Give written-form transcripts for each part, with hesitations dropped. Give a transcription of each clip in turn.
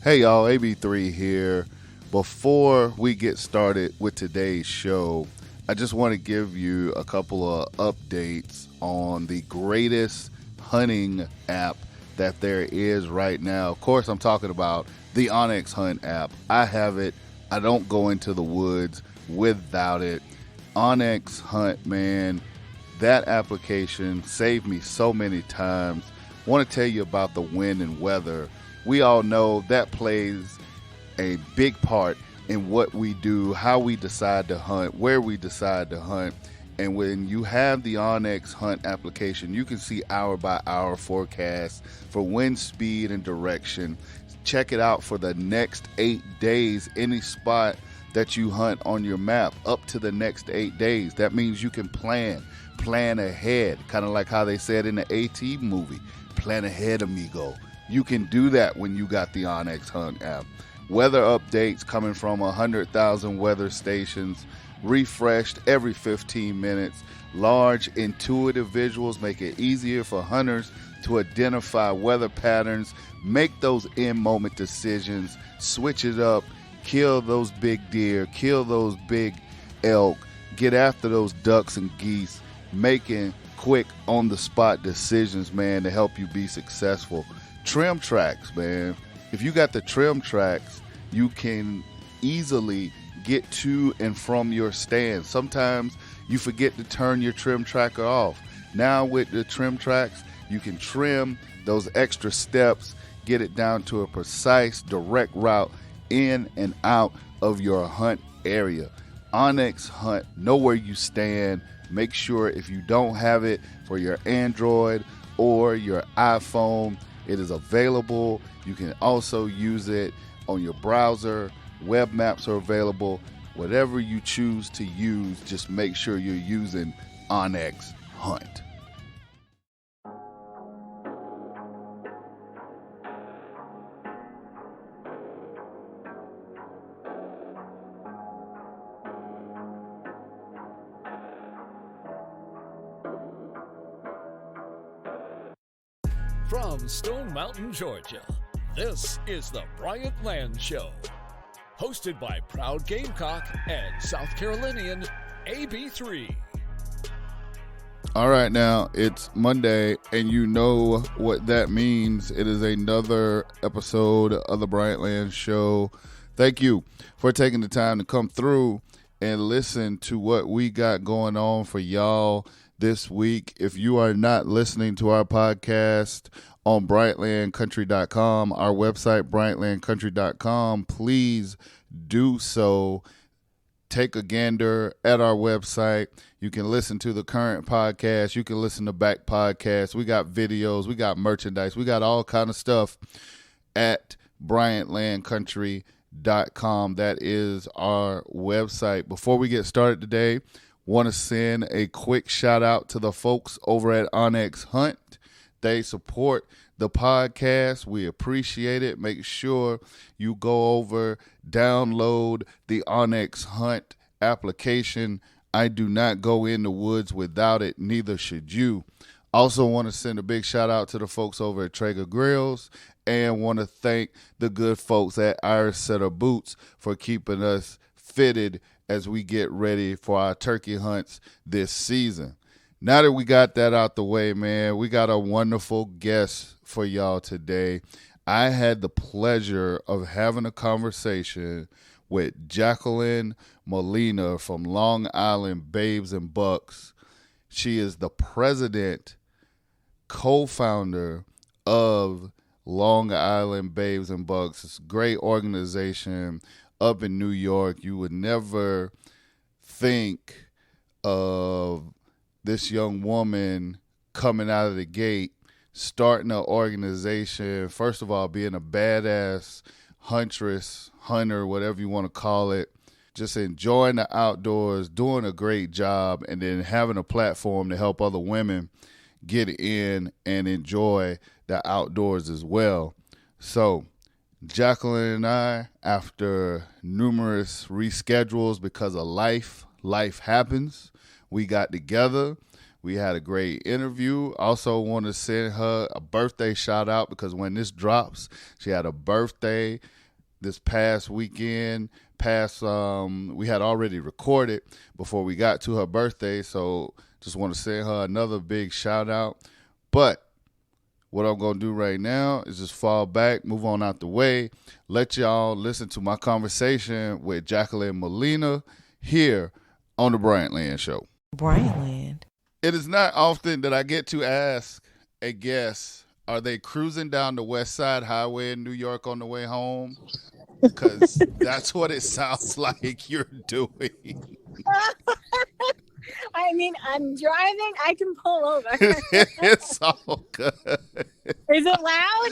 Hey y'all, AB3 here. Before we get started with today's show, I just want to give you a couple of updates on the greatest hunting app that there is right now. Of course, I'm talking about the Onyx Hunt app. I have it. I don't go into the woods without it. Onyx Hunt, man, that application saved me so many times. I want to tell you about the wind and weather. We all know that plays a big part in what we do, how we decide to hunt, where we decide to hunt. And when you have the Onyx Hunt application, you can see hour by hour forecasts for wind speed and direction. Check it out for the next 8 days, any spot that you hunt on your map up to the next 8 days. That means you can plan ahead, kind of like how they said in the AT movie, plan ahead, amigo. You can do that when you got the Onyx Hunt app. Weather updates coming from 100,000 weather stations, refreshed every 15 minutes. Large, intuitive visuals make it easier for hunters to identify weather patterns, make those in-moment decisions, switch it up, kill those big deer, kill those big elk, get after those ducks and geese, making quick on-the-spot decisions, man, to help you be successful. Trim tracks, man. If you got the trim tracks, you can easily get to and from your stand. Sometimes you forget to turn your trim tracker off. Now with the trim tracks, you can trim those extra steps, get it down to a precise, direct route in and out of your hunt area. Onyx Hunt, know where you stand. Make sure if you don't have it for your Android or your iPhone, it is available. You can also use it on your browser. Web maps are available. Whatever you choose to use, just make sure you're using Onyx Hunt. From Stone Mountain, Georgia, this is the Bryant Land Show. Hosted by proud Gamecock and South Carolinian AB3. All right, now it's Monday, and you know what that means. It is another episode of the Bryant Land Show. Thank you for taking the time to come through and listen to what we got going on for y'all this week. If you are not listening to our podcast on BryantlandCountry.com, our website, BryantlandCountry.com, please do so. Take a gander at our website. You can listen to the current podcast. You can listen to back podcasts. We got videos. We got merchandise. We got all kind of stuff at BryantlandCountry.com. That is our website. Before we get started today, want to send a quick shout out to the folks over at Onyx Hunt. They support the podcast. We appreciate it. Make sure you go over, download the Onyx Hunt application. I do not go in the woods without it. Neither should you. Also want to send a big shout out to the folks over at Traeger Grills, and want to thank the good folks at Irish Setter Boots for keeping us fitted as we get ready for our turkey hunts this season. Now that we got that out the way, man, we got a wonderful guest for y'all today. I had the pleasure of having a conversation with Jacqueline Molina from Long Island Babes and Bucks. She is the president, co-founder of Long Island Babes and Bucks. It's a great organization up in New York. You would never think of this young woman coming out of the gate, starting an organization, first of all, being a badass huntress, hunter, whatever you want to call it, just enjoying the outdoors, doing a great job, and then having a platform to help other women get in and enjoy the outdoors as well. So Jacqueline and I, after numerous reschedules because of life happens, we got together. We had a great interview. Also, want to send her a birthday shout out because when this drops, she had a birthday this past weekend. We had already recorded before we got to her birthday, so just want to send her another big shout out. But what I'm going to do right now is just fall back, move on out the way, let y'all listen to my conversation with Jacqueline Molina here on the Bryant Land Show. Bryant Land. It is not often that I get to ask a guest, are they cruising down the West Side Highway in New York on the way home? Because that's what it sounds like you're doing. I mean, I'm driving. I can pull over. It's all good. Is it loud?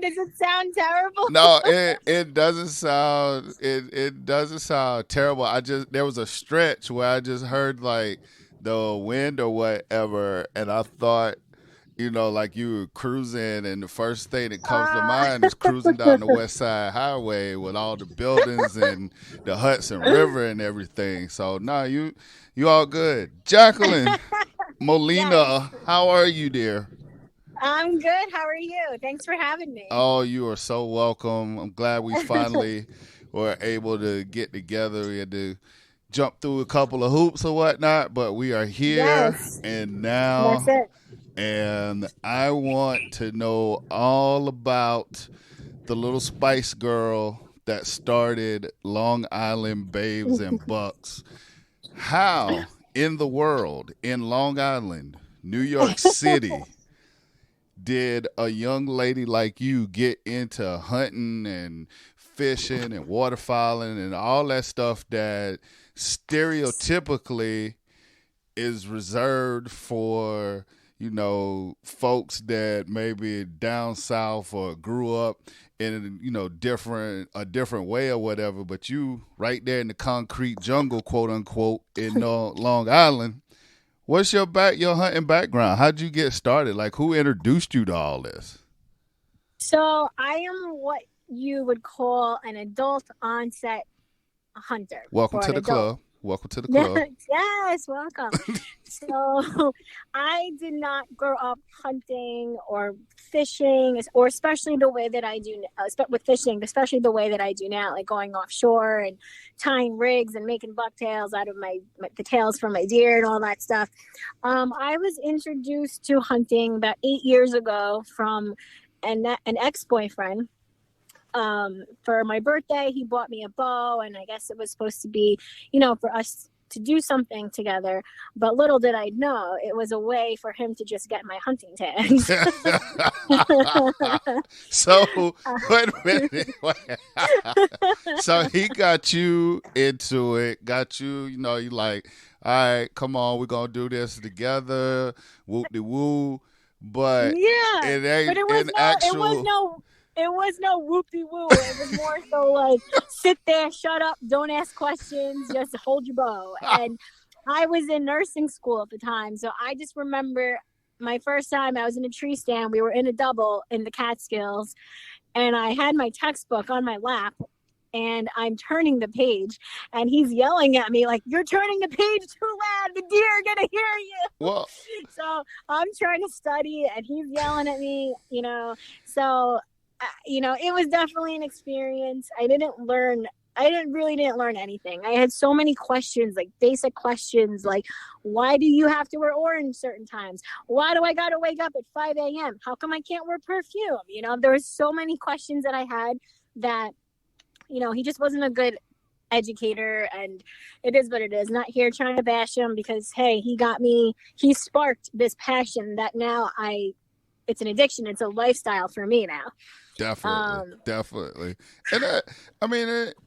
Does it sound terrible? No, it doesn't sound it doesn't sound terrible. There was a stretch where I just heard like the wind or whatever, and I thought, like you were cruising, and the first thing that comes to mind is cruising down the West Side Highway with all the buildings and the Hudson River and everything. So, no, you all good. Jacqueline Molina, Yes. how are you, dear? I'm good. How are you? Thanks for having me. Oh, you are so welcome. I'm glad we finally were able to get together. We had to jump through a couple of hoops or whatnot, but we are here Yes. and now. That's it. And I want to know all about the little Spice Girl that started Long Island Babes and Bucks. How in the world, in Long Island, New York City, did a young lady like you get into hunting and fishing and waterfowling and all that stuff that stereotypically is reserved for folks that maybe down south or grew up in a different way or whatever, but you right there in the concrete jungle, quote unquote, in Long Island. What's your hunting background? How'd you get started? Like, who introduced you to all this? So I am what you would call an adult onset hunter. Welcome to the club. Welcome to the club. Yes, welcome. So I did not grow up hunting or fishing, or especially the way that I do with fishing, especially the way that I do now, like going offshore and tying rigs and making bucktails out of the tails from my deer and all that stuff. I was introduced to hunting about 8 years ago from an ex-boyfriend. For my birthday, he bought me a bow, and I guess it was supposed to be, for us to do something together. But little did I know, it was a way for him to just get my hunting tags. So, wait a minute. So he got you into it, you like, all right, come on, we're going to do this together, whoop-de-woo. But yeah, it was no whoop-de-woo. It was more so like, sit there, shut up, don't ask questions, just hold your bow. And I was in nursing school at the time, so I just remember my first time I was in a tree stand. We were in a double in the Catskills, and I had my textbook on my lap, and I'm turning the page, and he's yelling at me like, "You're turning the page too loud. The deer are gonna hear you." Well, so I'm trying to study, and he's yelling at me. So. It was definitely an experience. I didn't really learn anything. I had so many questions, like basic questions, like, why do you have to wear orange certain times? Why do I got to wake up at 5 a.m.? How come I can't wear perfume? There was so many questions that I had that, he just wasn't a good educator, and it is what it is. Not here trying to bash him because, hey, he sparked this passion that now it's an addiction. It's a lifestyle for me now. Definitely. And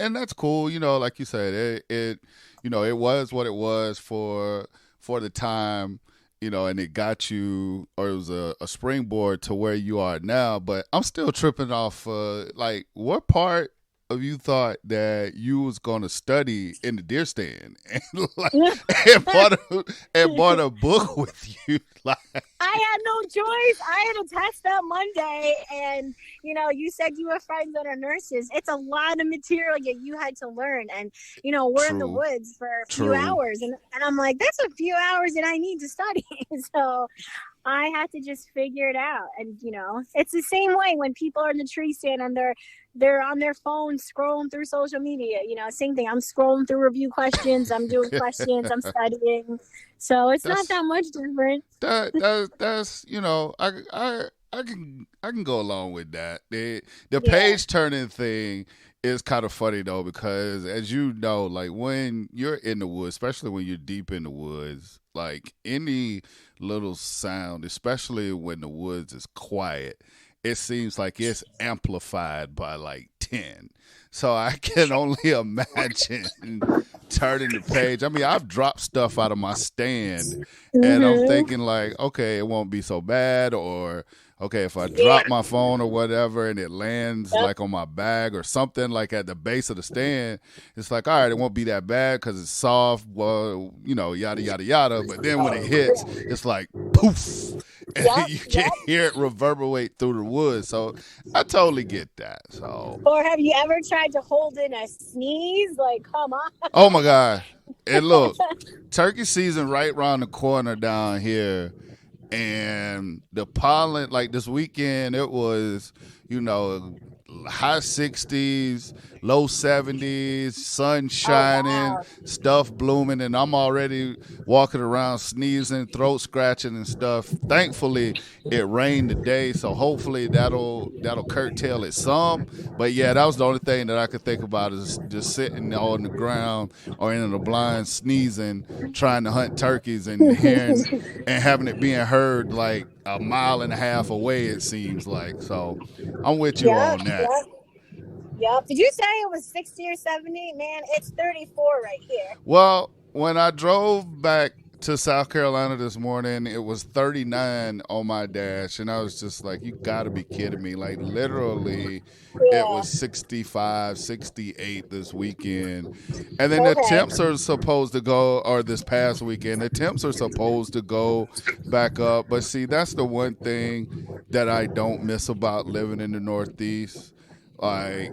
and that's cool. Like you said, it was what it was for the time, and it got you, or it was a springboard to where you are now. But I'm still tripping off, like, what part of you thought that you was gonna study in the deer stand and like and bought a book with you. Like, I had no choice. I had a test that Monday, and you said you were friends that are nurses. It's a lot of material that you had to learn, and we're in the woods for a few hours, and I'm like, that's a few hours that I need to study. So I had to just figure it out, and it's the same way when people are in the tree stand and they're on their phone scrolling through social media. Same thing. I'm scrolling through review questions. I'm doing questions. I'm studying. So it's not that much different. That's I can go along with that. The page turning thing is kind of funny though, because as you know, like when you're in the woods, especially when you're deep in the woods, like any little sound, especially when the woods is quiet, it seems like it's amplified by like 10. So I can only imagine turning the page. I mean, I've dropped stuff out of my stand, and I'm thinking like, okay, it won't be so bad, or okay, if I drop my phone or whatever and it lands like on my bag or something like at the base of the stand, it's like, all right, it won't be that bad because it's soft, well, yada, yada, yada. But then when it hits, it's like poof. And you can hear it reverberate through the woods. So I totally get that. So. Or have you ever tried to hold in a sneeze? Like, come on. Oh, my God. And look, turkey season right around the corner down here. And the pollen, like this weekend, it was, high 60s, low 70s, sun shining, stuff blooming, and I'm already walking around sneezing, throat scratching and stuff. Thankfully, it rained today, so hopefully that'll curtail it some. But yeah, that was the only thing that I could think about, is just sitting on the ground or in the blind sneezing, trying to hunt turkeys and hearing and having it being heard like a mile and a half away, it seems like. So I'm with you on that. Yep. Did you say it was 60 or 70? Man, it's 34 right here. Well, when I drove back to South Carolina this morning, it was 39 on my dash, and I was just like, you gotta be kidding me. Like, literally, it was 65, 68 this weekend. And then the temps are supposed to go, or this past weekend, the temps are supposed to go back up. But see, that's the one thing that I don't miss about living in the Northeast. Like,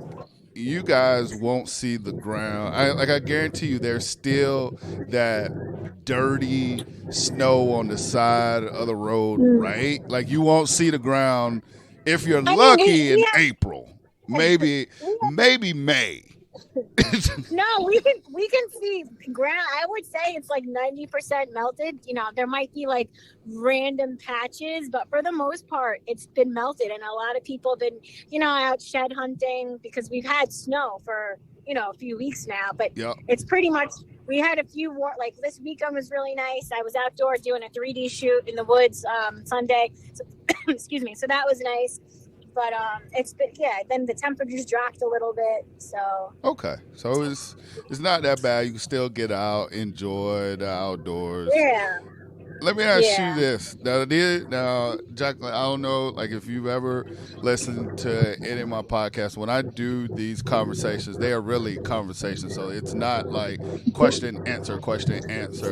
you guys won't see the ground. I guarantee you there's still that dirty snow on the side of the road, right? Like, you won't see the ground if you're lucky in April. Maybe May. No, we can see ground. I would say it's like 90% melted. There might be like random patches, but for the most part, it's been melted. And a lot of people have been, out shed hunting because we've had snow for, a few weeks now. But it's pretty much, we had a few, like this weekend was really nice. I was outdoors doing a 3D shoot in the woods Sunday. So, excuse me. So that was nice. But it's been, then the temperatures dropped a little bit, so. Okay, so it's not that bad. You can still get out, enjoy the outdoors. Yeah. Let me ask you this. Now, Jacqueline, I don't know, like, if you've ever listened to any of my podcasts, when I do these conversations, they are really conversations. So it's not like question, answer.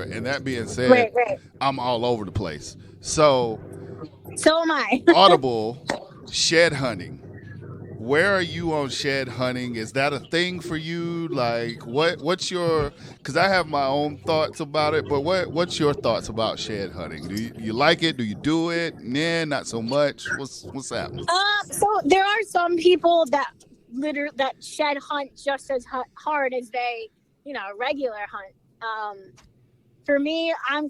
And that being said, right. I'm all over the place. So am I. Audible, shed hunting. Where are you on shed hunting? Is that a thing for you? Like, what's your? Because I have my own thoughts about it, but what's your thoughts about shed hunting? Do you like it? Do you do it? Nah, not so much. What's happening? So there are some people that shed hunt just as hard as they, regular hunt. For me, I'm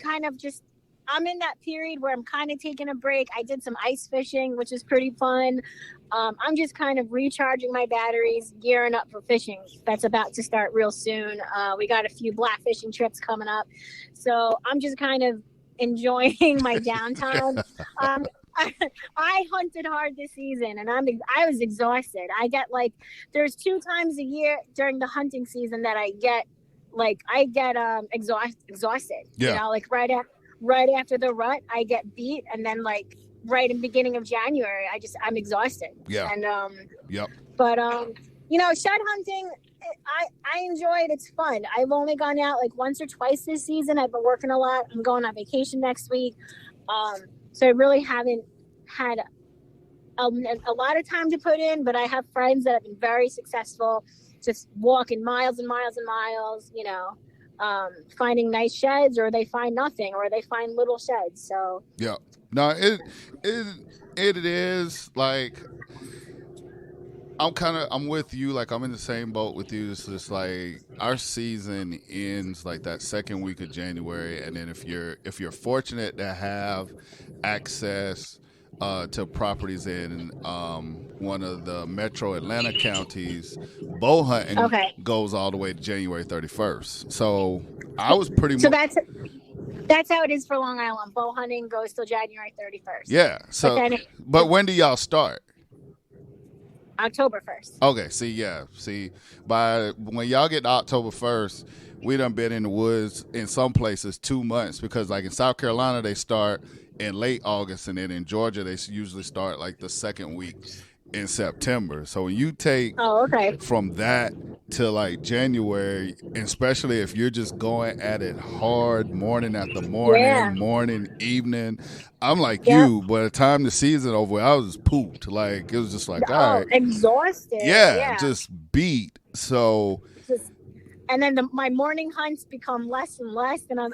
in that period where I'm kind of taking a break. I did some ice fishing, which is pretty fun. I'm just kind of recharging my batteries, gearing up for fishing. That's about to start real soon. We got a few black fishing trips coming up. So I'm just kind of enjoying my downtime. I hunted hard this season, and I was exhausted. There's 2 times a year during the hunting season that I get exhausted. Yeah. Like right after the rut, I get beat, and then like right in the beginning of January, I'm exhausted. Yeah. And yep. But Shed hunting, I enjoy it. It's fun. I've only gone out like once or twice this season. I've been working a lot. I'm going on vacation next week. So I really haven't had a lot of time to put in, but I have friends that have been very successful, just walking miles and miles and miles, finding nice sheds, or they find nothing, or they find little sheds. So yeah, no, it is like I'm with you. Like I'm in the same boat with you. It's just like our season ends like that second week of January, and then if you're fortunate to have access to properties in one of the metro Atlanta counties, bow hunting goes all the way to January 31st. So I was pretty much. That's how it is for Long Island. Bow hunting goes till January 31st. Yeah. So, but when do y'all start? October 1st. Okay, see, by when y'all get to October 1st, we done been in the woods in some places 2 months, because like in South Carolina, they start in late August, and then in Georgia, they usually start like the second week in September. So when you take from that to like January, especially if you're just going at it hard morning after morning, evening, I'm like you. By the time the season over, I was just pooped. Like it was just like, all right, exhausted. Just beat. So. And then my morning hunts become less and less. And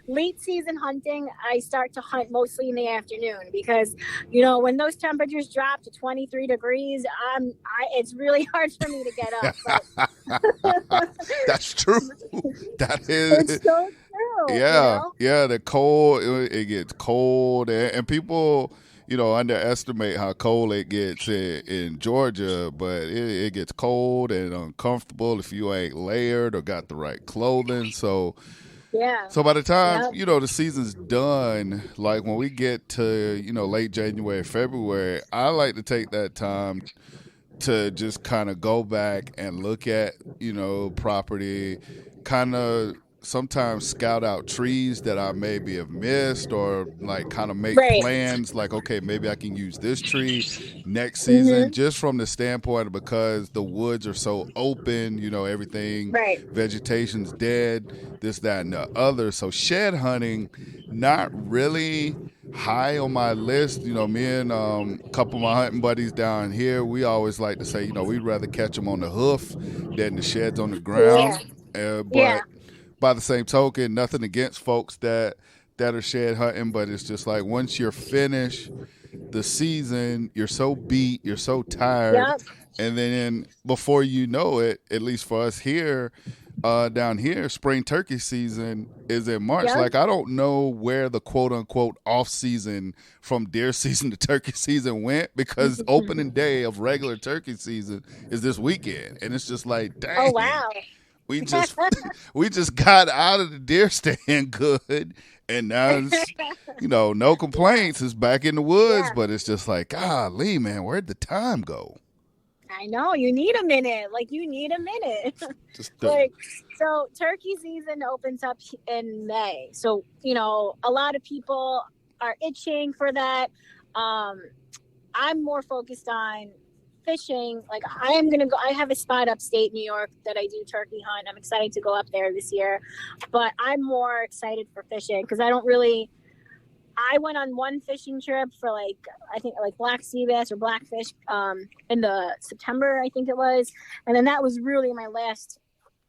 late season hunting, I start to hunt mostly in the afternoon, because, when those temperatures drop to 23 degrees, it's really hard for me to get up. But... That's true. That is. It's so true. Yeah. The cold, it gets cold, and people, underestimate how cold it gets in Georgia, but it gets cold and uncomfortable if you ain't layered or got the right clothing. So by the time, the season's done, like when we get to, late January, February, I like to take that time to just kind of go back and look at, property, kind of sometimes scout out trees that I maybe have missed, or like kind of make plans like, okay, maybe I can use this tree next season, just from the standpoint of, because the woods are so open, everything, vegetation's dead, this, that, and the other. So shed hunting, not really high on my list. Me and a couple of my hunting buddies down here, we always like to say, we'd rather catch them on the hoof than the sheds on the ground. But by the same token, nothing against folks that are shed hunting, but it's just like once you're finished the season, you're so beat, you're so tired, and then before you know it, at least for us here, down here, spring turkey season is in March. Like I don't know where the quote unquote off season from deer season to turkey season went, because opening day of regular turkey season is this weekend, and it's just like, dang. Oh wow. We just got out of the deer stand good, and now it's, no complaints. It's back in the woods, but it's just like, golly, man, where'd the time go? I know, you need a minute. So turkey season opens up in May. So, a lot of people are itching for that. I'm more focused on fishing. Like I have a spot upstate New York that I do turkey hunt. I'm excited to go up there this year, but I'm more excited for fishing, because I went on one fishing trip for I think black sea bass or blackfish in the September, I think it was, and then that was really my last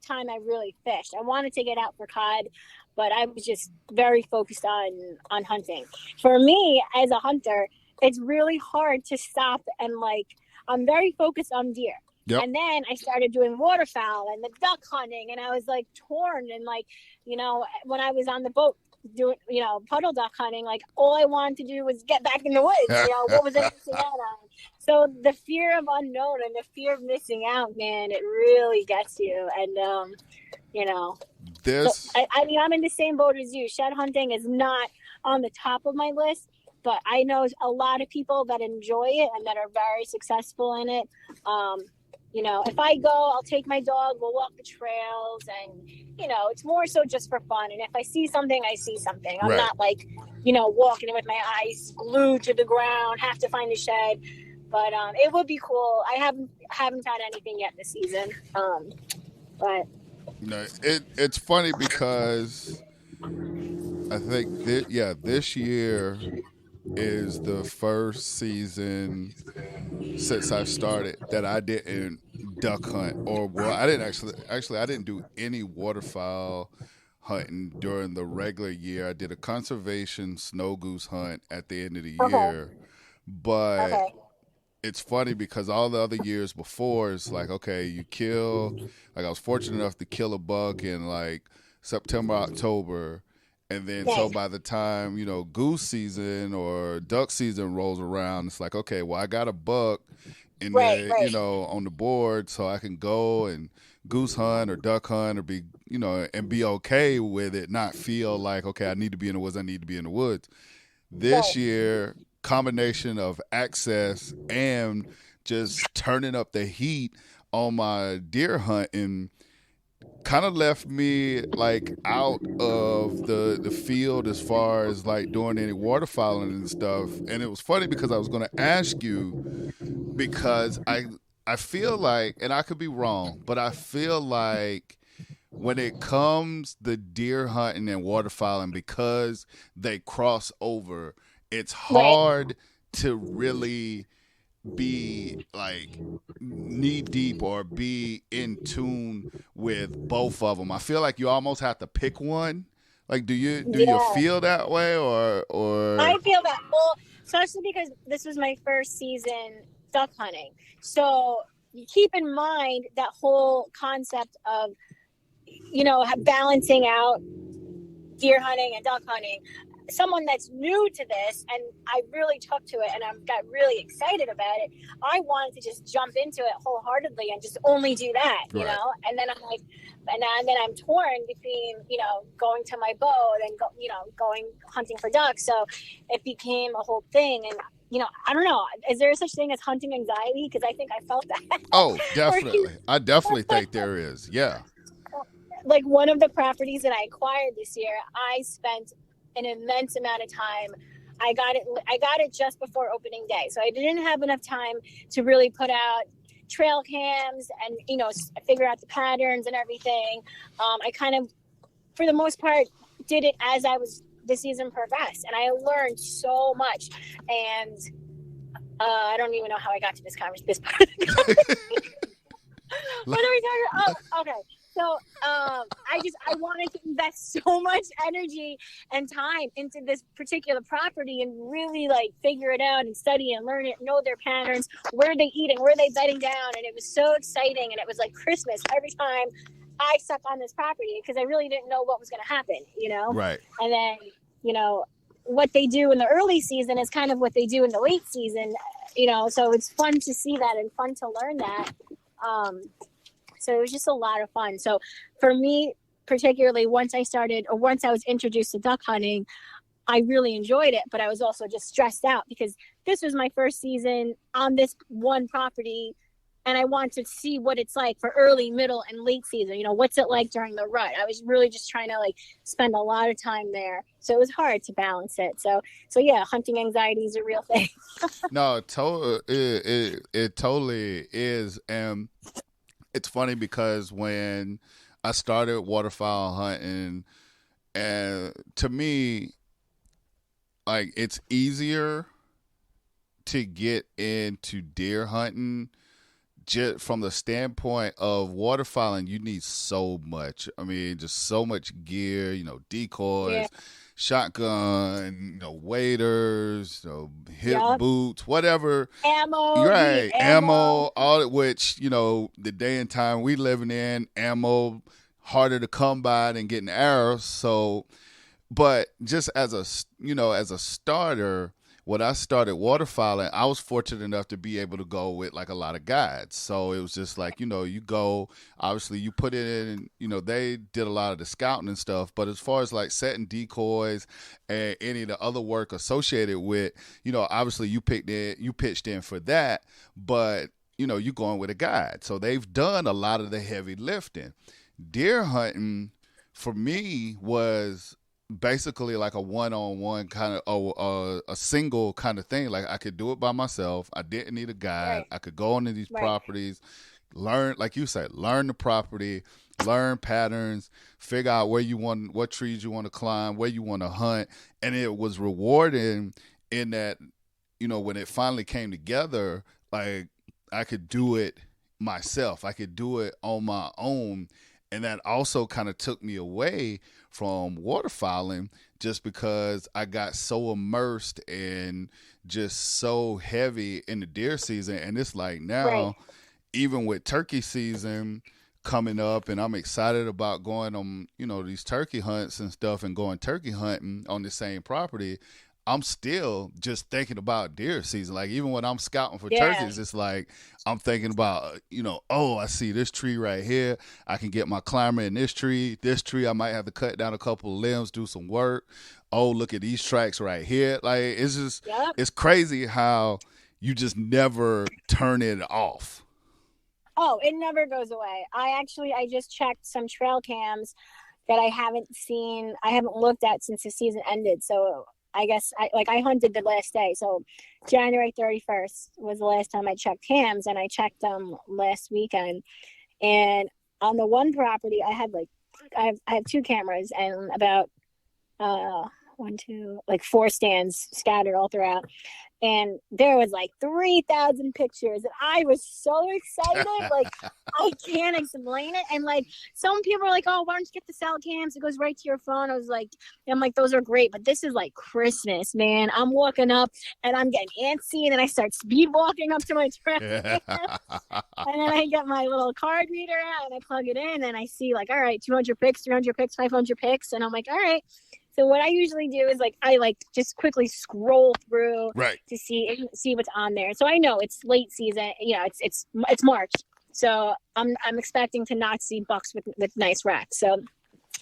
time I really fished. I wanted to get out for cod, but I was just very focused on hunting. For me as a hunter, it's really hard to stop and I'm very focused on deer. Yep. And then I started doing waterfowl and the duck hunting, and I was torn. And when I was on the boat doing, puddle duck hunting, all I wanted to do was get back in the woods. What was I missing out on? So the fear of unknown and the fear of missing out, man, it really gets you. And, I'm in the same boat as you. Shed hunting is not on the top of my list, but I know a lot of people that enjoy it and that are very successful in it. If I go, I'll take my dog, we'll walk the trails, and, it's more so just for fun. And if I see something, I see something. I'm not walking with my eyes glued to the ground, have to find a shed. But it would be cool. I haven't found anything yet this season. But it's funny because I think this year is the first season since I started that I didn't duck hunt, or well, I didn't actually I didn't do any waterfowl hunting during the regular year. I did a conservation snow goose hunt at the end of the okay, year, but okay, it's funny because all the other years before, it's like, okay, you kill, like I was fortunate enough to kill a buck in like September, October. And then, so okay, by the time, goose season or duck season rolls around, it's like, okay, well, I got a buck in right, the, right, on the board, so I can go and goose hunt or duck hunt or be, and be okay with it, not feel like, okay, I need to be in the woods, I need to be in the woods. This right, year, combination of access and just turning up the heat on my deer hunting kind of left me like out of the field as far as like doing any waterfowling and stuff. And it was funny because I was going to ask you, because I feel like, and I could be wrong, but I feel like when it comes the deer hunting and waterfowling, because they cross over, it's right. hard to really be like knee deep or be in tune with both of them. I feel like you almost have to pick one. Like, do you Yeah, feel that way, or I feel that. Well, especially because this was my first season duck hunting. So you keep in mind that whole concept of, balancing out deer hunting and duck hunting. Someone that's new to this, and I really took to it and I got really excited about it. I wanted to just jump into it wholeheartedly and just only do that, right? and then I'm like, and then I'm torn between, going to my bow and then going hunting for ducks. So it became a whole thing. And, I don't know, is there such thing as hunting anxiety? Because I think I felt that. Oh, definitely. I definitely think there is. Yeah. Like one of the properties that I acquired this year, I spent an immense amount of time. I got it just before opening day, so I didn't have enough time to really put out trail cams and figure out the patterns and everything. I kind of, for the most part, did it as the season progressed, and I learned so much. And I don't even know how I got to this part of the conversation. What are we talking about? Oh, okay. So I wanted to invest so much energy and time into this particular property and really like figure it out and study and learn it, know their patterns, where they eating, where they bedding down. And it was so exciting. And it was like Christmas every time I stepped on this property because I really didn't know what was going to happen, Right. And then, what they do in the early season is kind of what they do in the late season, so it's fun to see that and fun to learn that. So it was just a lot of fun. So for me, particularly once I was introduced to duck hunting, I really enjoyed it, but I was also just stressed out because this was my first season on this one property. And I wanted to see what it's like for early, middle, and late season. What's it like during the rut? I was really just trying to spend a lot of time there. So it was hard to balance it. So yeah, hunting anxiety is a real thing. No, it totally is. And it's funny because when I started waterfowl hunting, and to me, like, it's easier to get into deer hunting just from the standpoint of waterfowling. You need so much. I mean, just so much gear, decoys, Yeah. shotgun, waders, hip Yep. boots, whatever. Ammo. Right. Ammo, all of which, the day and time we living in, ammo harder to come by than getting arrows. So, but just as a starter, when I started waterfowling, I was fortunate enough to be able to go with like a lot of guides. So it was just like, you go, obviously you put it in, they did a lot of the scouting and stuff. But as far as like setting decoys and any of the other work associated with, obviously you pitched in for that. But, you're going with a guide. So they've done a lot of the heavy lifting. Deer hunting for me was basically like a one-on-one kind of, a single kind of thing. Like I could do it by myself. I didn't need a guide. Right. I could go into these Right. properties, learn, like you said, learn the property, learn patterns, figure out where you want, what trees you want to climb, where you want to hunt. And it was rewarding in that, when it finally came together, like I could do it myself. I could do it on my own. And that also kind of took me away from waterfowling, just because I got so immersed and just so heavy in the deer season. And it's like Right. now, even with turkey season coming up, and I'm excited about going on, these turkey hunts and stuff, and going turkey hunting on the same property, I'm still just thinking about deer season. Like even when I'm scouting for Yeah. turkeys, it's like I'm thinking about, oh, I see this tree right here. I can get my climber in this tree. This tree, I might have to cut down a couple of limbs, do some work. Oh, look at these tracks right here. Like it's just, Yep. it's crazy how you just never turn it off. Oh, it never goes away. I just checked some trail cams that I haven't looked at since the season ended. So I guess I hunted the last day. So January 31st was the last time I checked cams, and I checked them last weekend. And on the one property, I have two cameras and about one, two, like four stands scattered all throughout. And there was like 3,000 pictures, and I was so excited. Like, I can't explain it. And like, some people are like, "Oh, why don't you get the cell cams? It goes right to your phone." I'm like, those are great, but this is like Christmas, man. I'm walking up and I'm getting antsy, and then I start speed walking up to my trail. Yeah. And then I get my little card reader out and I plug it in, and I see like, all right, 200 pics, 300 pics, 500 pics. And I'm like, all right. So what I usually do is I just quickly scroll through Right. to see what's on there. So I know it's late season, it's March. So I'm expecting to not see bucks with nice racks. So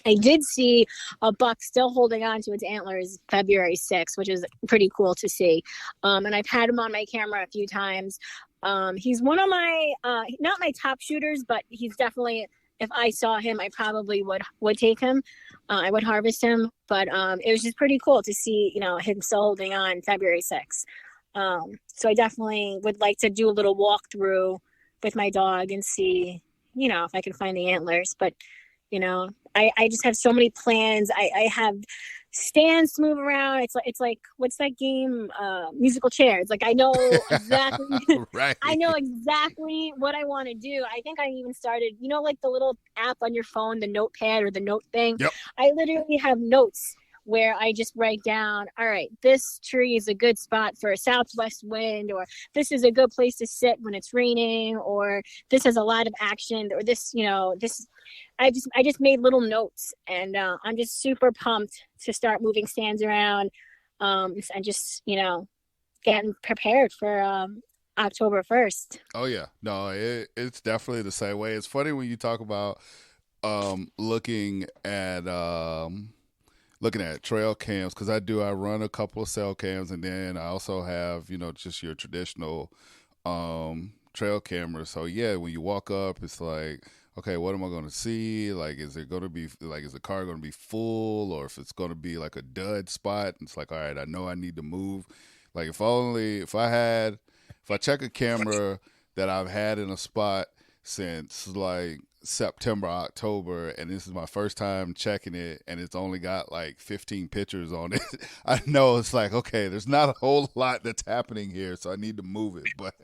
I did see a buck still holding on to its antlers February 6th, which is pretty cool to see. And I've had him on my camera a few times. He's one of my not my top shooters, but he's definitely, if I saw him, I probably would take him. I would harvest him, but it was just pretty cool to see, him still holding on February 6th. So I definitely would like to do a little walkthrough with my dog and see, if I can find the antlers. But, I just have so many plans. I have stands to move around. It's like what's that game? Musical chairs. Like I know exactly. Right. I know exactly what I want to do. I think I even started, like the little app on your phone, the notepad or the note thing. Yep. I literally have notes where I just write down, all right, this tree is a good spot for a southwest wind, or this is a good place to sit when it's raining, or this has a lot of action, or this, this. I just made little notes, and I'm just super pumped to start moving stands around, and just getting prepared for October 1st. Oh yeah, no, it's definitely the same way. It's funny when you talk about looking at trail cams, because I run a couple of cell cams, and then I also have just your traditional trail cameras. So yeah, when you walk up, it's like, okay, what am I going to see? Like, is it going to be like, is the car going to be full, or if it's going to be like a dud spot? It's like, all right, I know I need to move. Like if I check a camera that I've had in a spot since like September, October, and this is my first time checking it, and it's only got like 15 pictures on it, I know it's like, okay, there's not a whole lot that's happening here, so I need to move it. But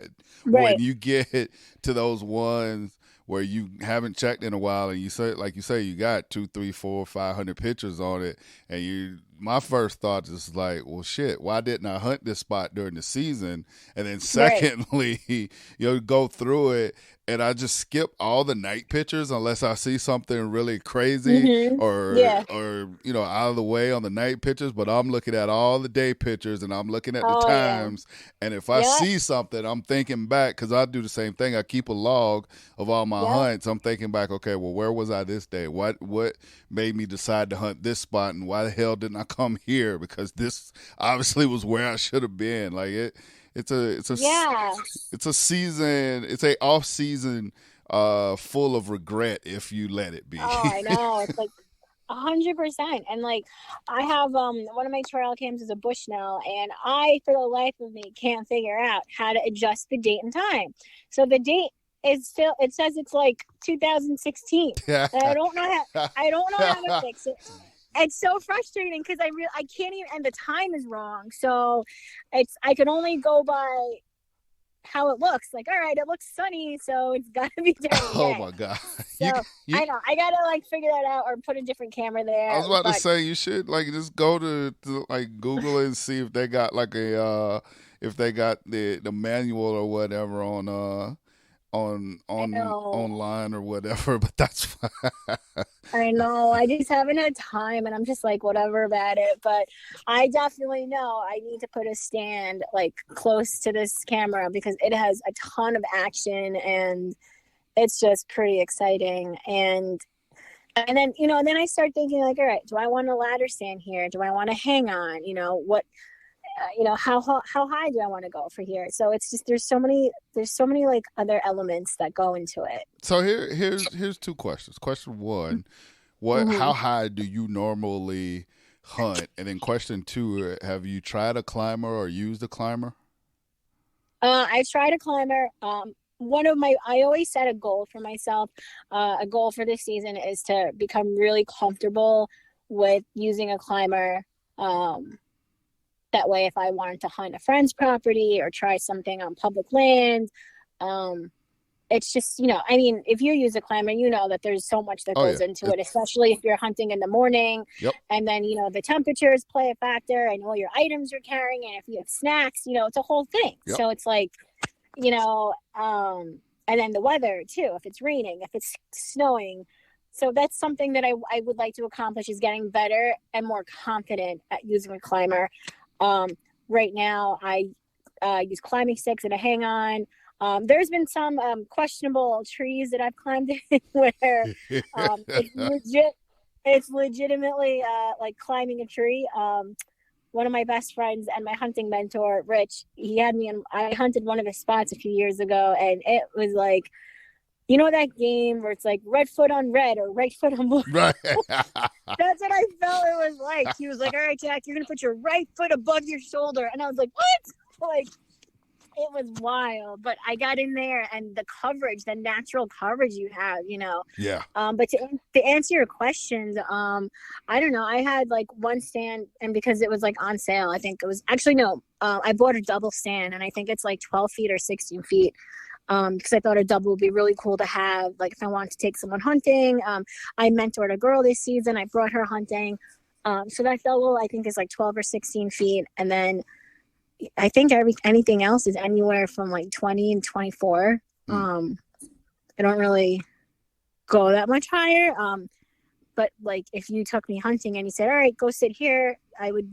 Right. when you get to those ones where you haven't checked in a while, and you say you got 2, 3, 4, 500 pictures on it, and my first thought is like, well, shit, why didn't I hunt this spot during the season? And then secondly, go through it, and I just skip all the night pictures unless I see something really crazy or out of the way on the night pictures. But I'm looking at all the day pictures, and I'm looking at the times. Yeah. And if I see something, I'm thinking back, because I do the same thing. I keep a log of all my hunts. I'm thinking back, okay, well, where was I this day? What made me decide to hunt this spot, and why the hell didn't I come here? Because this obviously was where I should have been. Like it's a season. It's a off season full of regret if you let it be. Oh, I know. It's like 100%. And like, I have one of my trail cams is a Bushnell, and I, for the life of me, can't figure out how to adjust the date and time. So the date is still, it says it's like 2016, Yeah. and I don't know how to fix it. It's so frustrating because I can't even, and the time is wrong. So I can only go by how it looks. Like, all right, it looks sunny, so it's got to be during the Oh day. my God. So You I know I gotta like figure that out or put a different camera I there. was about to But say you should like just go to like Google it and see if they got like a if they got the manual or whatever I on know, online or whatever. But that's fine. I know, I just haven't had time, and I'm just like whatever about it. But I definitely know I need to put a stand like close to this camera because it has a ton of action, and it's just pretty exciting. And then, then I start thinking like, all right, do I want a ladder stand here? Do I want to hang on? What, how high do I want to go for here? So it's just, there's so many like other elements that go into it. So here's two questions. Question one, Mm-hmm. how high do you normally hunt? And then question two, have you tried a climber or used a climber? I tried a climber. I always set a goal for myself. A goal for this season is to become really comfortable with using a climber. Um, That way, if I wanted to hunt a friend's property or try something on public land, um, it's just, I mean, if you use a climber, you know that there's so much that Oh yeah. goes into it, especially if you're hunting in the morning. Yep. And then, the temperatures play a factor and all your items you're carrying. And if you have snacks, it's a whole thing. Yep. So it's like, and then the weather too, if it's raining, if it's snowing. So that's something that I would like to accomplish, is getting better and more confident at using a climber. Um, right now, I use climbing sticks and a hang on. There's been some questionable trees that I've climbed in where it's legitimately like climbing a tree. One of my best friends and my hunting mentor, Rich, I hunted one of his spots a few years ago, and it was like, that game where it's like red foot on red or right foot on blue. Right. That's what I felt it was like. He was like, all right, Jack, you're going to put your right foot above your shoulder. And I was like, what? Like, it was wild. But I got in there, and the coverage, the natural coverage you have, Yeah. But to answer your questions, I don't know. I had like one stand, and because it was like on sale, I think it was actually, no, I bought a double stand, and I think it's like 12 feet or 16 feet. Because I thought a double would be really cool to have, like if I wanted to take someone hunting. I mentored a girl this season. I brought her hunting. So that double I think is like 12 or 16 feet. And then I think anything else is anywhere from like 20 and 24. I don't really go that much higher. But like if you took me hunting and you said, all right, go sit here, I would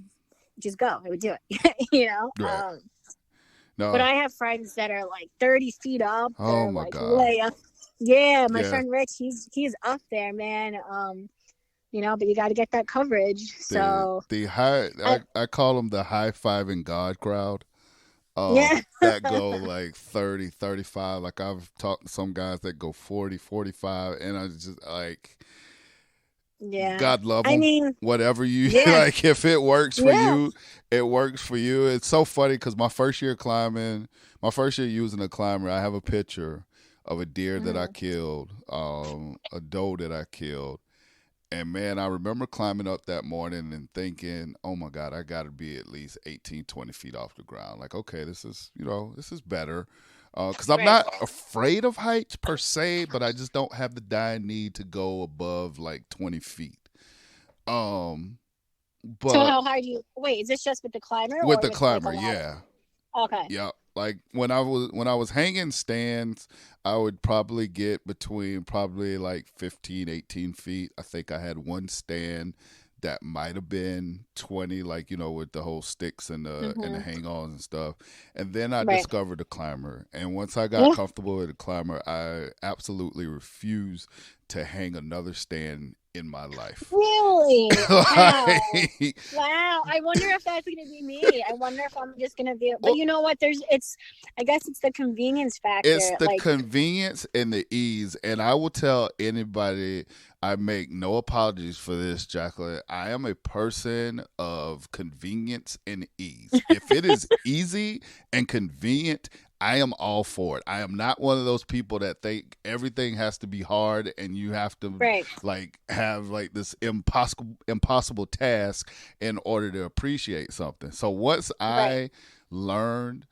just go. I would do it, Right. No. But I have friends that are like 30 feet up. Oh They're my like God. way up. Yeah, my Yeah. friend Rich, he's up there, man. But you got to get that coverage. So The high, I call them the high fiving God crowd. yeah, That go like 30, 35. Like I've talked to some guys that go 40, 45, and I just like, yeah. God love I them. mean, Whatever you yeah, like, if it works for yeah. you, it works for you. It's so funny because my first year using a climber, I have a picture of a deer that I killed, a doe that I killed. And man, I remember climbing up that morning and thinking, oh my God, I got to be at least 18, 20 feet off the ground. Like, okay, this is better. Because I'm Right. not afraid of heights per se, but I just don't have the dire need to go above like 20 feet. So But how high do you wait? Is this just with the climber with or the with like a climber, ladder? yeah. Okay. Yeah, like when I was hanging stands, I would probably get between probably like 15, 18 feet. I think I had one stand that might have been 20, like with the whole sticks and the hang-ons and stuff. And then I Right. discovered the climber. And once I got Yeah. comfortable with the climber, I absolutely refused to hang another stand in my life. Really? Wow. Like, Wow. I wonder if that's going to be me. I wonder if I'm just going to be, but you know what? I guess it's the convenience it's factor. the Like, convenience and the ease. And I will tell anybody, I make no apologies for this, Jacqueline. I am a person of convenience and ease. If it is easy and convenient, I am all for it. I am not one of those people that think everything has to be hard and you have to right. like have like this impossible task in order to appreciate something. So once I learned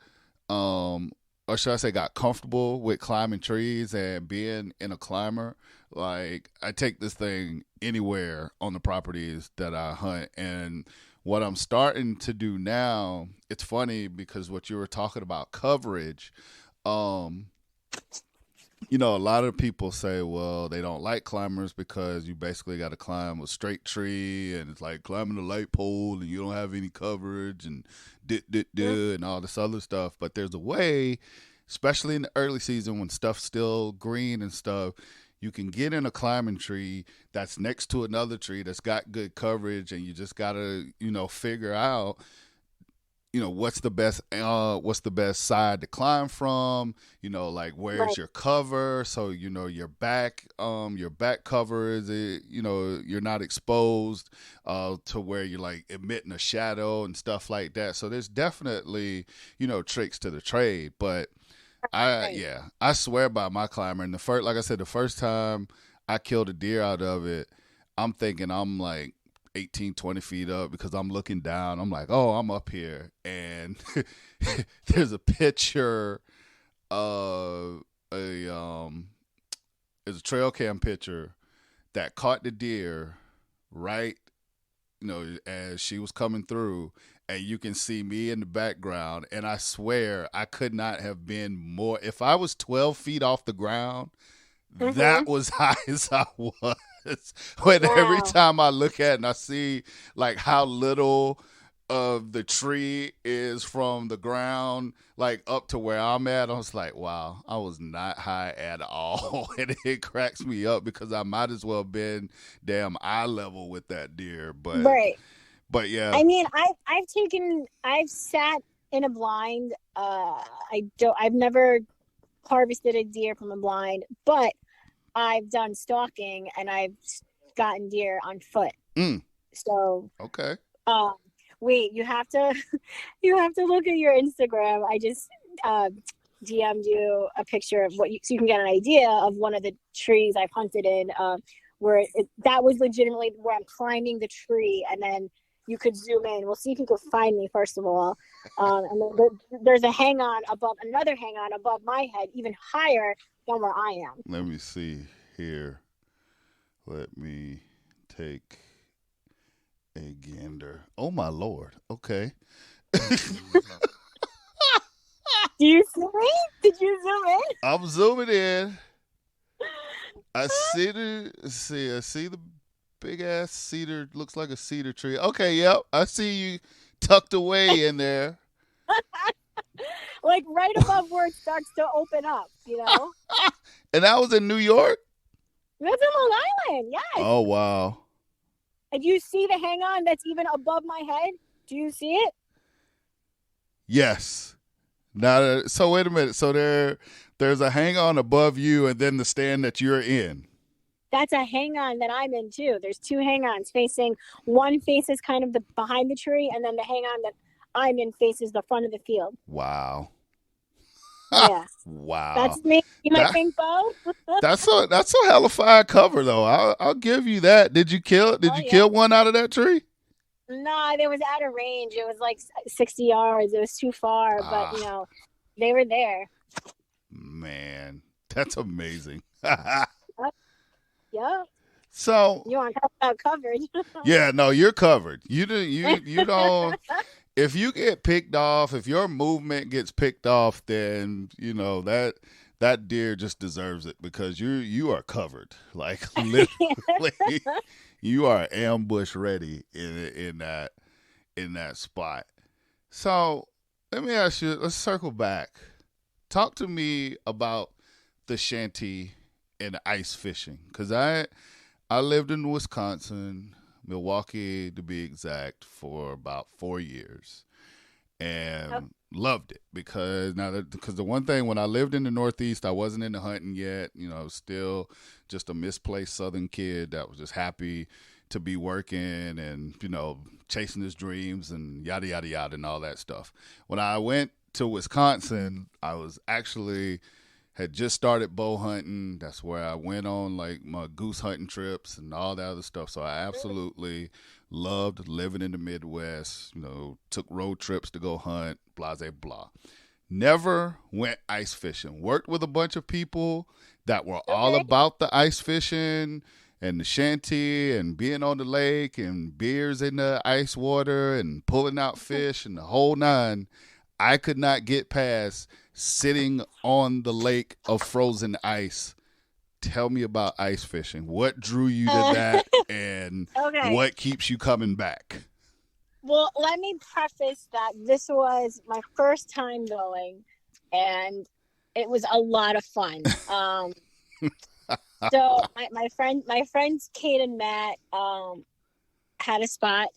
or should I say got comfortable with climbing trees and being in a climber, like I take this thing anywhere on the properties that I hunt. And what I'm starting to do now, it's funny because what you were talking about coverage, you know, a lot of people say, well, they don't like climbers because you basically got to climb a straight tree and it's like climbing a light pole and you don't have any coverage and and all this other stuff. But there's a way, especially in the early season when stuff's still green and stuff, you can get in a climbing tree that's next to another tree that's got good coverage, and you just got to, you know, figure out, you know, what's the best side to climb from, you know, like where's your cover, so you know your back cover is, you know, you're not exposed to where you're like emitting a shadow and stuff like that. So there's definitely, you know, tricks to the trade. But I swear by my climber. And like I said, the first time I killed a deer out of it, I'm thinking I'm like 18, 20 feet up because I'm looking down. I'm like, oh, I'm up here. And there's a picture of there's a trail cam picture that caught the deer right, you know, as she was coming through. And you can see me in the background. And I swear I could not have been more. If I was 12 feet off the ground, that was high as I was. When every time I look at it and I see like how little of the tree is from the ground, like up to where I'm at, I was like, wow, I was not high at all. And it cracks me up because I might as well have been damn eye level with that deer. But yeah. I mean, I've sat in a blind. I've never harvested a deer from a blind, but I've done stalking and I've gotten deer on foot. So okay. Wait, you have to look at your Instagram. I just DM'd you a picture of so you can get an idea of one of the trees I've hunted in, where that was legitimately where I'm climbing the tree, and then you could zoom in. We'll see if you can find me, first of all. And then there's a another hang on above my head, even higher than where I am. Let me see here. Let me take a gander. Oh, my Lord. Okay. Do you see me? Did you zoom in? I'm zooming in. I see the big ass cedar, looks like a cedar tree. Okay, yep. I see you tucked away in there. Like right above where it starts to open up, you know? And that was in New York? That's in Long Island, yes. Oh, wow. And you see the hang on that's even above my head? Do you see it? Yes. Now, so wait a minute. So there's a hang on above you and then the stand that you're in. That's a hang-on that I'm in, too. There's two hang-ons facing. One faces kind of behind the tree, and then the hang-on that I'm in faces the front of the field. Wow. Yeah. Wow. That's me. You might think, Bo. That's a hellified cover, though. I'll give you that. Did you kill one out of that tree? No, it was out of range. It was like 60 yards. It was too far, but, you know, they were there. Man, that's amazing. Yeah. So you want to talk about coverage? Yeah, no, you're covered. You don't. If you get picked off, if your movement gets picked off, then you know that deer just deserves it because you are covered. Like literally, you are ambush ready in that spot. So let me ask you. Let's circle back. Talk to me about the shanty and ice fishing, because I lived in Wisconsin, Milwaukee to be exact, for about 4 years, Oh, and loved it because the one thing when I lived in the Northeast, I wasn't into hunting yet. I was still just a misplaced Southern kid that was just happy to be working and chasing his dreams and yada yada yada and all that stuff. When I went to Wisconsin, I was actually had just started bow hunting. That's where I went on like my goose hunting trips and all that other stuff. So I absolutely loved living in the Midwest. Took road trips to go hunt, blah, blah, blah. Never went ice fishing. Worked with a bunch of people that were all okay. about the ice fishing and the shanty and being on the lake and beers in the ice water and pulling out fish and the whole nine. I could not get past sitting on the lake of frozen ice. Tell me about ice fishing. What drew you to that, and Okay. what keeps you coming back? Well, let me preface that this was my first time going, and it was a lot of fun. So my friends Kate and Matt had a spot.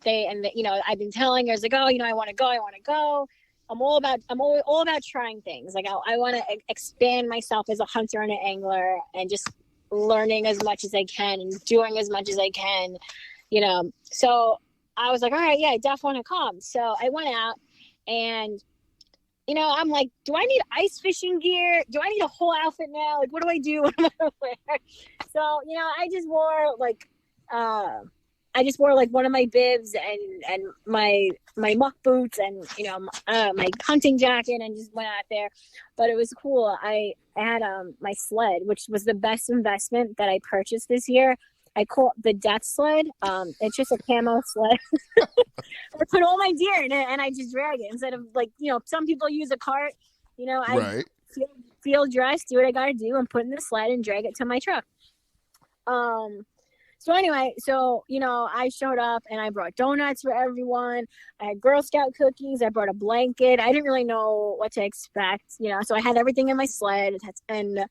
I've been telling her, I was like, oh, I want to go. I'm all about trying things. Like I want to expand myself as a hunter and an angler, and just learning as much as I can and doing as much as I can. So I was like, all right, yeah, I definitely want to come. So I went out, and I'm like, do I need ice fishing gear? Do I need a whole outfit now? Like, what do I do? What am I gonna wear? So I just wore like one of my bibs and my muck boots and my hunting jacket, and just went out there. But it was cool. I had my sled, which was the best investment that I purchased this year. I call it the death sled. It's just a camo sled. I put all my gear in it and I just drag it instead of some people use a cart. I Right. feel dressed, do what I gotta do, and put in the sled and drag it to my truck. So anyway, I showed up and I brought donuts for everyone. I had Girl Scout cookies. I brought a blanket. I didn't really know what to expect, so I had everything in my sled and,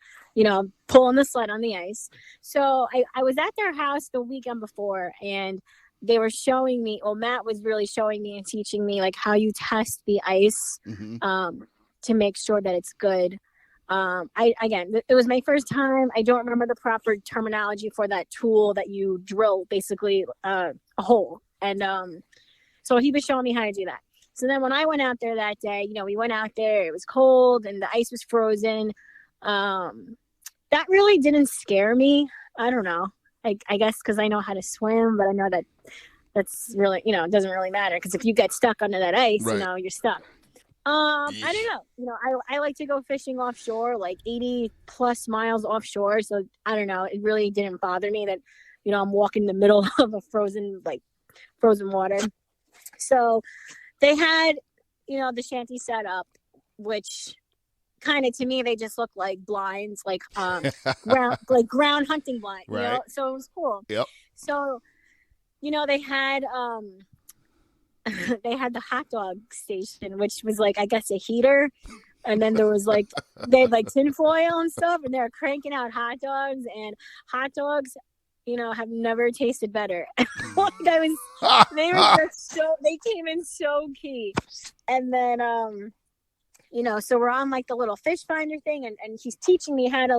pulling the sled on the ice. So I was at their house the weekend before, and they were showing me, Matt was really showing me and teaching me like how you test the ice, to make sure that it's good. It was my first time. I don't remember the proper terminology for that tool that you drill basically a hole. And so he was showing me how to do that. So then when I went out there that day, we went out there, it was cold and the ice was frozen. That really didn't scare me. I don't know. I guess because I know how to swim, but I know that's really, it doesn't really matter, because if you get stuck under that ice, right. You're stuck. I don't know. I like to go fishing offshore, like 80 plus miles offshore. So I don't know. It really didn't bother me that, I'm walking in the middle of a frozen water. So they had, the shanty set up, which kind of, to me, they just look like blinds, like ground hunting blind, Right. So it was cool. Yep. So, they had, they had the hot dog station, which was like, I guess, a heater. And then there was they had tinfoil and stuff, and they were cranking out hot dogs, and hot dogs, have never tasted better. They came in so key. And then, so we're on the little fish finder thing, and he's teaching me how to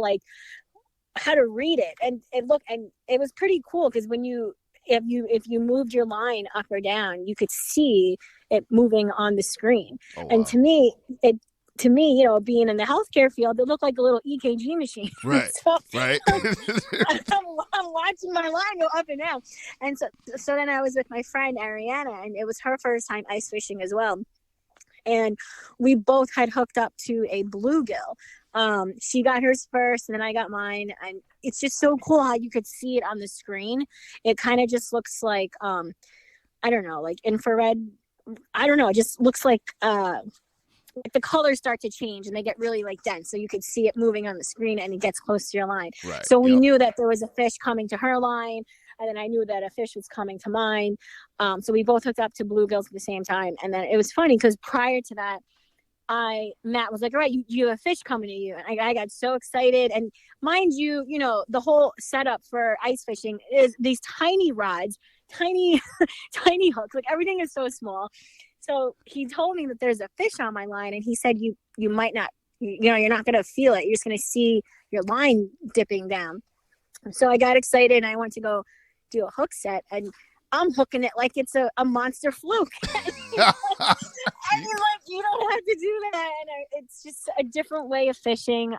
read it. And it was pretty cool, because if you moved your line up or down, you could see it moving on the screen. Oh, wow. And to me, being in the healthcare field, it looked like a little EKG machine. Right. So, right. I'm watching my line go up and down. And so then I was with my friend Ariana, and it was her first time ice fishing as well. And we both had hooked up to a bluegill. She got hers first, and then I got mine, and it's just so cool how you could see it on the screen. It kind of just looks like, I don't know, like infrared. I don't know. It just looks like the colors start to change and they get really dense. So you could see it moving on the screen, and it gets close to your line. Right. So we knew that there was a fish coming to her line, and then I knew that a fish was coming to mine. So we both hooked up to bluegills at the same time. And then it was funny because prior to that, Matt was like, all right, you have a fish coming to you. And I got so excited. And mind you, the whole setup for ice fishing is these tiny rods, tiny, tiny hooks. Like everything is so small. So he told me that there's a fish on my line, and he said, you might not, you're not going to feel it. You're just going to see your line dipping down. So I got excited and I went to go do a hook set, and I'm hooking it like it's a monster fluke. And he's like, you don't have to do that. And it's just a different way of fishing.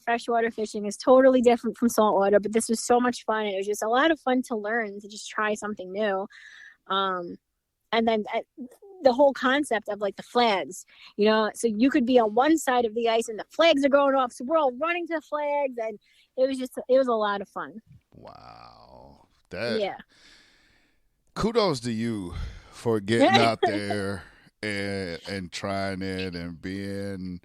Freshwater fishing is totally different from saltwater, but this was so much fun. It was just a lot of fun to learn, to just try something new. And then the whole concept of like the flags, so you could be on one side of the ice and the flags are going off. So we're all running to the flags, and it was a lot of fun. Wow. Kudos to you for getting out there and trying it and being,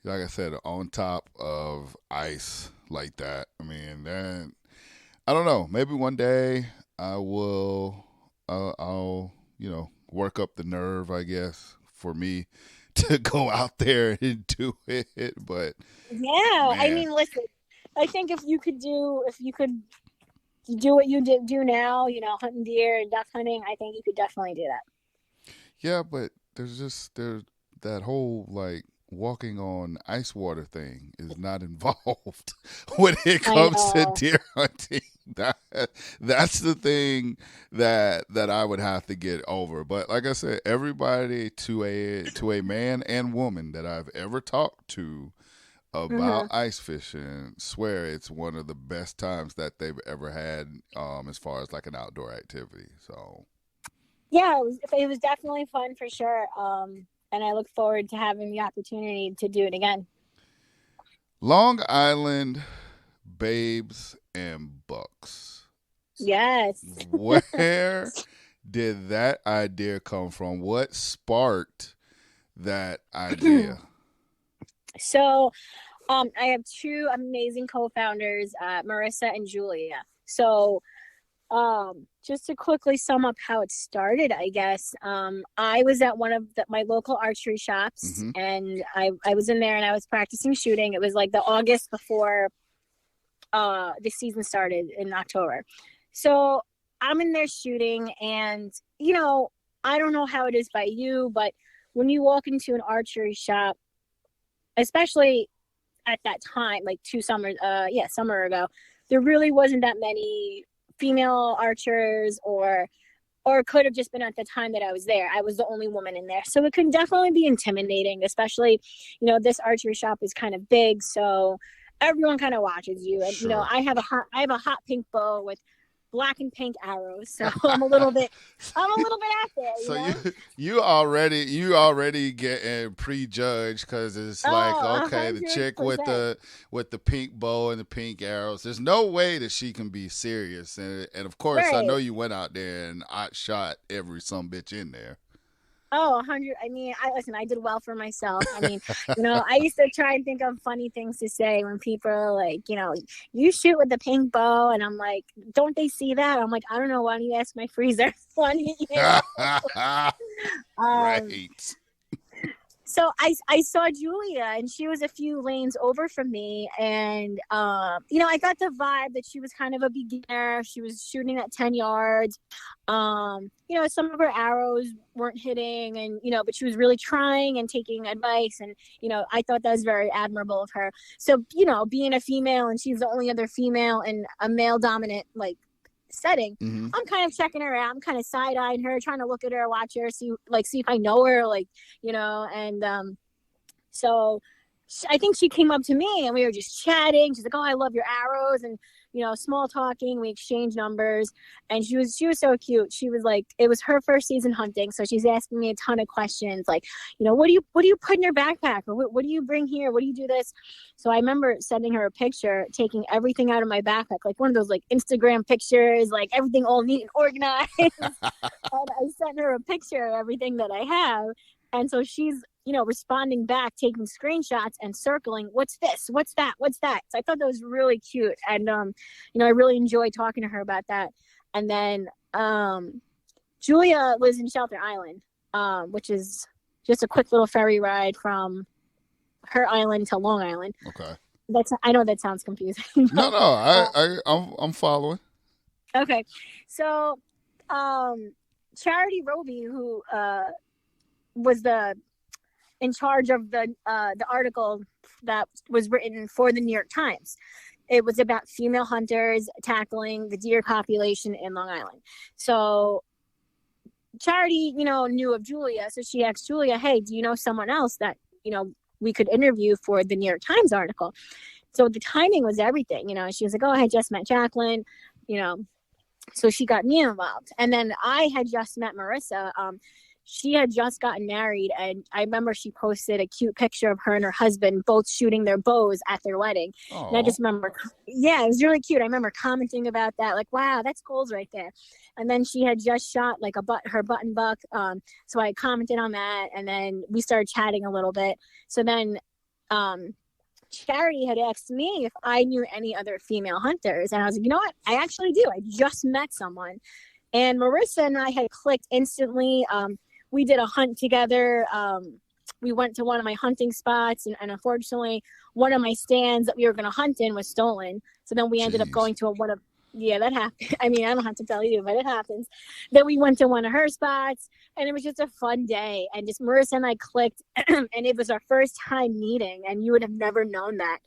like I said, on top of ice like that. I mean, I don't know. Maybe one day I'll work up the nerve, I guess, for me to go out there and do it. But yeah, man. I mean, listen, I think if you could do what you do now, hunting deer and duck hunting, I think you could definitely do that. Yeah, but there's that whole like walking on ice water thing is not involved when it comes to deer hunting. That's the thing that I would have to get over. But like I said, everybody to a man and woman that I've ever talked to about ice fishing swear it's one of the best times that they've ever had as far as like an outdoor activity. So yeah, it was definitely fun for sure. And I look forward to having the opportunity to do it again. Long Island babes and bucks. Yes. Where did that idea come from? What sparked that idea? So I have two amazing co-founders, Marissa and Julia. So just to quickly sum up how it started, I guess, I was at one of my local archery shops, and I was in there and I was practicing shooting. It was like the August before the season started in October. So I'm in there shooting, and, I don't know how it is by you, but when you walk into an archery shop, especially at that time, like summer ago, there really wasn't that many female archers, or it could have just been at the time that I was there. I was the only woman in there. So it can definitely be intimidating, especially, this archery shop is kind of big. So everyone kind of watches you. And, sure. I have a hot pink bow with black and pink arrows. So I'm a little bit out there. So you already getting prejudged because it's like, okay, 100%. The chick with the pink bow and the pink arrows. There's no way that she can be serious. And of course, right. I know you went out there and shot every sumbitch in there. Oh, 100. I mean, I did well for myself. I mean, I used to try and think of funny things to say when people are like, you shoot with the pink bow. And I'm like, don't they see that? I'm like, I don't know. Why don't you ask my freezer? Funny. Right. So I saw Julia, and she was a few lanes over from me. And, I got the vibe that she was kind of a beginner. She was shooting at 10 yards. Some of her arrows weren't hitting, and, but she was really trying and taking advice. And, I thought that was very admirable of her. So, being a female, and she's the only other female in a male dominant, like, setting, I'm kind of checking her out. I'm kind of side-eyeing her, trying to look at her, watch her, see if I know her, and so I think she came up to me and we were just chatting. She's like, oh, I love your arrows, and small talking. We exchanged numbers, and she was so cute. She was like, it was her first season hunting, so she's asking me a ton of questions, like, what do you put in your backpack, or what do you bring here? What do you do this? So I remember sending her a picture, taking everything out of my backpack, like one of those like Instagram pictures, like everything all neat and organized. And I sent her a picture of everything that I have, and so she's responding back, taking screenshots and circling, what's this? What's that? What's that? So I thought that was really cute. And, I really enjoyed talking to her about that. And then Julia lives in Shelter Island, which is just a quick little ferry ride from her island to Long Island. Okay. I know that sounds confusing. No, no, I'm following. Okay, so Charity Roby, who was in charge of the article that was written for the New York Times. It was about female hunters tackling the deer population in Long Island. So Charity, knew of Julia, so she asked Julia, "Hey, do you know someone else that we could interview for the New York Times article?" So the timing was everything. She was like, "Oh, I just met Jacqueline," so she got me involved. And then I had just met Marissa. She had just gotten married, and I remember she posted a cute picture of her and her husband both shooting their bows at their wedding. Aww. And I just remember, yeah, it was really cute. I remember commenting about that, like, wow, that's goals right there. And then she had just shot like her button buck. So I commented on that, and then we started chatting a little bit. So then Charity had asked me if I knew any other female hunters. And I was like, you know what? I actually do. I just met someone. And Marissa and I had clicked instantly. We did a hunt together. We went to one of my hunting spots, and unfortunately, one of my stands that we were going to hunt in was stolen. So then we ended up going to yeah, that happened. I mean, I don't have to tell you, but it happens. Then we went to one of her spots, and it was just a fun day. And just Marissa and I clicked, and it was our first time meeting, and you would have never known that.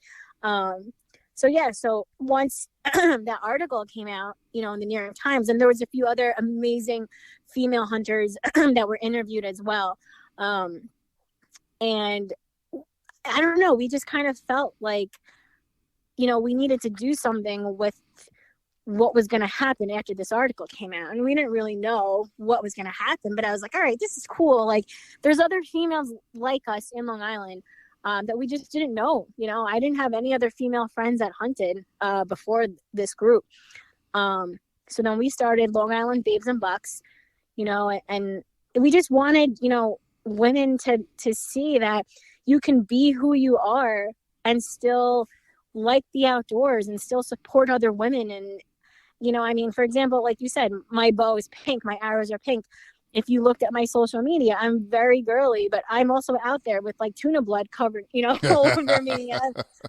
So once that article came out, in the New York Times, and there was a few other amazing female hunters that were interviewed as well. And I don't know, we just kind of felt like, we needed to do something with what was going to happen after this article came out. And we didn't really know what was going to happen, but I was like, all right, this is cool. Like, there's other females like us in Long Island that we just didn't know. I didn't have any other female friends that hunted before this group. So then we started Long Island Babes and Bucks, and we just wanted, women to see that you can be who you are and still like the outdoors and still support other women. And, for example, like you said, my bow is pink, my arrows are pink. If you looked at my social media, I'm very girly, but I'm also out there with like tuna blood covered, all over me.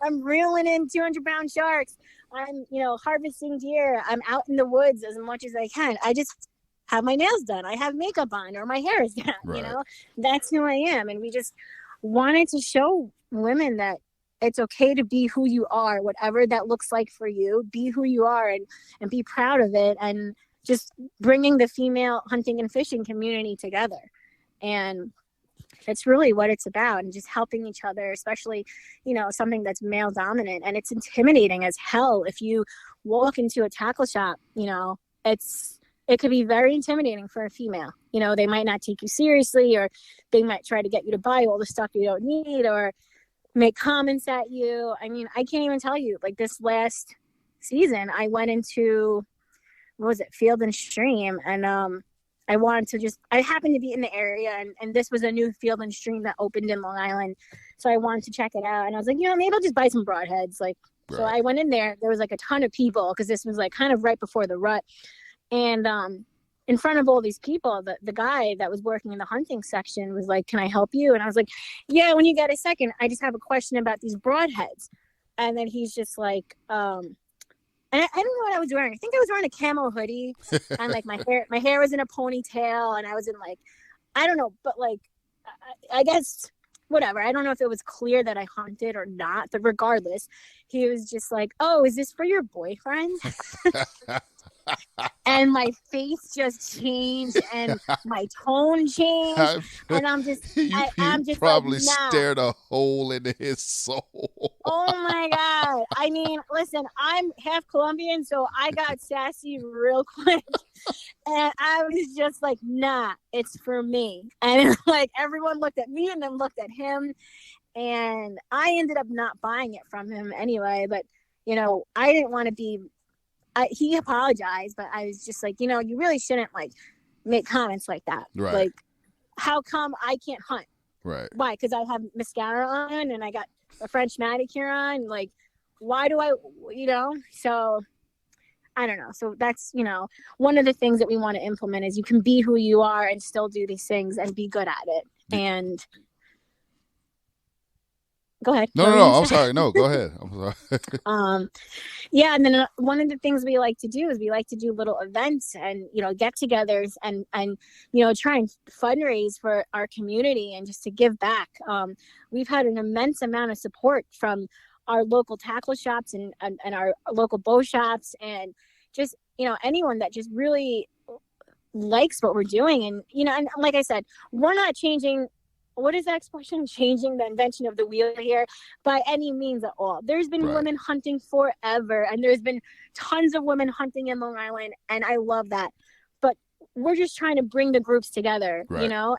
I'm reeling in 200-pound sharks. I'm, harvesting deer. I'm out in the woods as much as I can. I just have my nails done. I have makeup on, or my hair is done. Right. That's who I am. And we just wanted to show women that it's okay to be who you are, whatever that looks like for you. Be who you are and be proud of it. And just bringing the female hunting and fishing community together. And that's really what it's about, and just helping each other, especially, something that's male dominant. And it's intimidating as hell. If you walk into a tackle shop, it could be very intimidating for a female. They might not take you seriously, or they might try to get you to buy all the stuff you don't need, or make comments at you. I mean, I can't even tell you, like this last season, I went into, Field and Stream, and I wanted to I happened to be in the area, and this was a new Field and Stream that opened in Long Island, so I wanted to check it out, and I was like, maybe I'll just buy some broadheads, like. Right. So I went in there was like a ton of people, because this was like kind of right before the rut, and in front of all these people, the guy that was working in the hunting section was like, "Can I help you?" And I was like, "Yeah, when you get a second, I just have a question about these broadheads." And then he's just like, and I don't know what I was wearing. I think I was wearing a camo hoodie, and like my hair was in a ponytail, and I was in like, I don't know, but like, I guess whatever. I don't know if it was clear that I hunted or not, but regardless, he was just like, "Oh, is this for your boyfriend?" And my face just changed, and my tone changed, and I'm just, I'm just probably like, nah. stared a hole into his soul. Oh my God. I mean, listen, I'm half Colombian, so I got sassy real quick. And I was just like, nah, it's for me. And like everyone looked at me and then looked at him. And I ended up not buying it from him anyway. But, I didn't want to be, he apologized, but I was just like, you really shouldn't like make comments like that. Right. Like, how come I can't hunt? Right. Why? Because I have mascara on and I got a French manicure on. Like, why do I, so I don't know. So that's, one of the things that we want to implement is you can be who you are and still do these things and be good at it. And go ahead. No. I'm sorry. No, go ahead. I'm sorry. Yeah, and then one of the things we like to do is we like to do little events and get-togethers and try and fundraise for our community and just to give back. We've had an immense amount of support from our local tackle shops and our local bow shops and just anyone that just really likes what we're doing. And and like I said, we're not changing. What is that expression? Changing the invention of the wheel here by any means at all. There's been women hunting forever, and there's been tons of women hunting in Long Island, and I love that. But we're just trying to bring the groups together,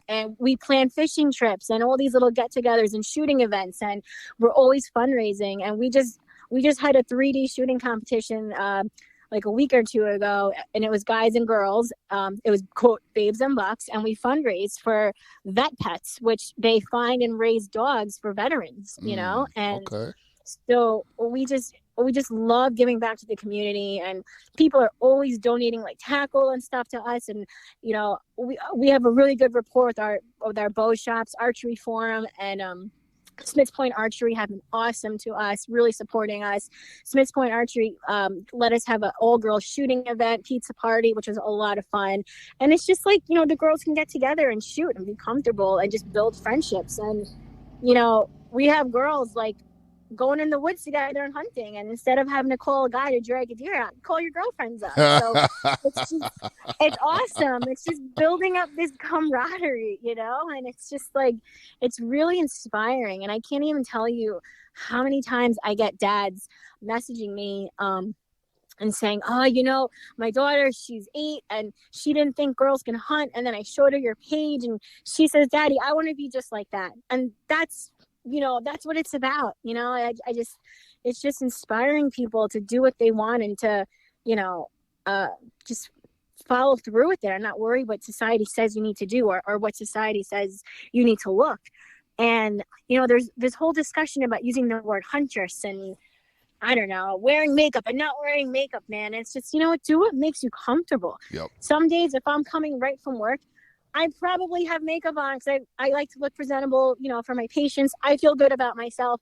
and we plan fishing trips and all these little get-togethers and shooting events, and we're always fundraising. And we just had a 3D shooting competition like a week or two ago, and it was guys and girls. It was quote babes and bucks, and we fundraised for vet pets, which they find and raise dogs for veterans, and so we just love giving back to the community, and people are always donating like tackle and stuff to us. And we have a really good rapport with our bow shops, archery forum, and Smith's Point Archery have been awesome to us, really supporting us. Smith's Point Archery let us have an all-girls shooting event, pizza party, which was a lot of fun. And it's just like, the girls can get together and shoot and be comfortable and just build friendships. And, we have girls like going in the woods together and hunting. And instead of having to call a guy to drag a deer out, call your girlfriends up. So it's awesome. It's just building up this camaraderie, and it's just like, it's really inspiring. And I can't even tell you how many times I get dads messaging me, and saying, oh, my daughter, she's 8 and she didn't think girls can hunt. And then I showed her your page and she says, Daddy, I want to be just like that. And that's what it's about. It's just inspiring people to do what they want and to, just follow through with it and not worry what society says you need to do or what society says you need to look. And, there's this whole discussion about using the word huntress and, I don't know, wearing makeup and not wearing makeup, man. It's just, do what makes you comfortable. Yep. Some days if I'm coming right from work, I probably have makeup on because I like to look presentable, for my patients. I feel good about myself.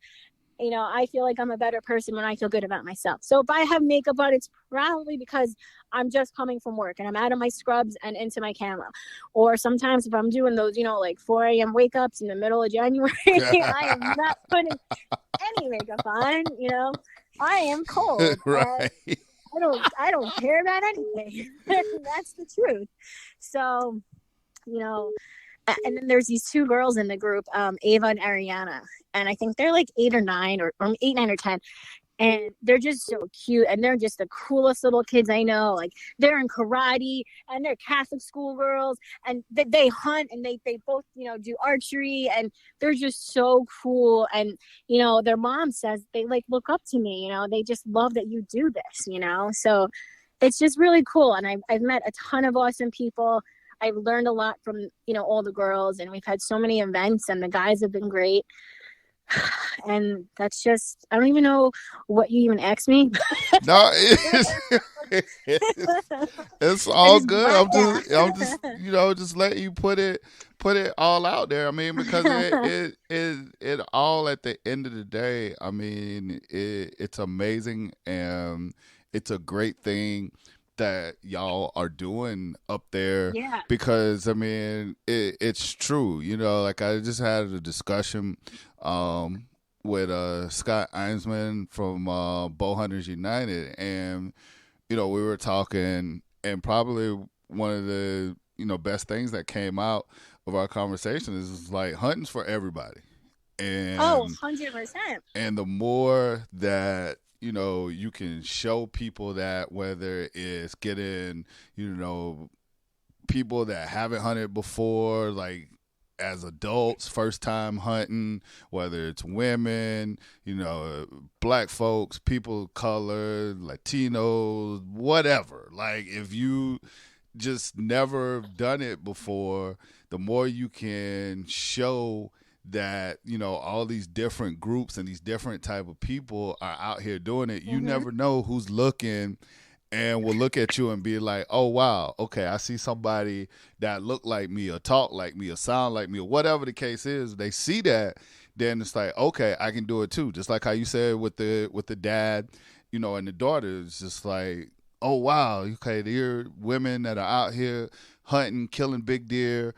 I feel like I'm a better person when I feel good about myself. So if I have makeup on, it's probably because I'm just coming from work and I'm out of my scrubs and into my camo. Or sometimes if I'm doing those, like 4 a.m. wake ups in the middle of January, I am not putting any makeup on, I am cold. Right. I don't care about anything. That's the truth. So, and then there's these 2 girls in the group, Ava and Ariana, and I think they're like 8 or 9 or 8, 9 or 10. And they're just so cute. And they're just the coolest little kids I know. Like they're in karate and they're Catholic school girls and they hunt and they both, do archery and they're just so cool. And, their mom says they like look up to me, they just love that you do this, so it's just really cool. And I've met a ton of awesome people. I've learned a lot from, all the girls, and we've had so many events and the guys have been great. And that's just, I don't even know what you even asked me. No, it's all good. I'm just, just letting you put it all out there. I mean, because it all at the end of the day, I mean, it's amazing and it's a great thing that y'all are doing up there. Yeah. Because I mean, it's true. Like I just had a discussion with Scott Einsman from Bowhunters United, and we were talking, and probably one of the best things that came out of our conversation is like hunting's for everybody, and 100%. And the more that you can show people that, whether it's getting people that haven't hunted before, like as adults, first time hunting, whether it's women, black folks, people of color, Latinos, whatever. Like if you just never done it before, the more you can show that all these different groups and these different type of people are out here doing it. You never know who's looking and will look at you and be like, oh, wow, okay, I see somebody that look like me or talk like me or sound like me or whatever the case is. They see that, then it's like, okay, I can do it too. Just like how you said with the dad, and the daughter. It's just like, oh, wow, okay, there are women that are out here hunting, killing big deer,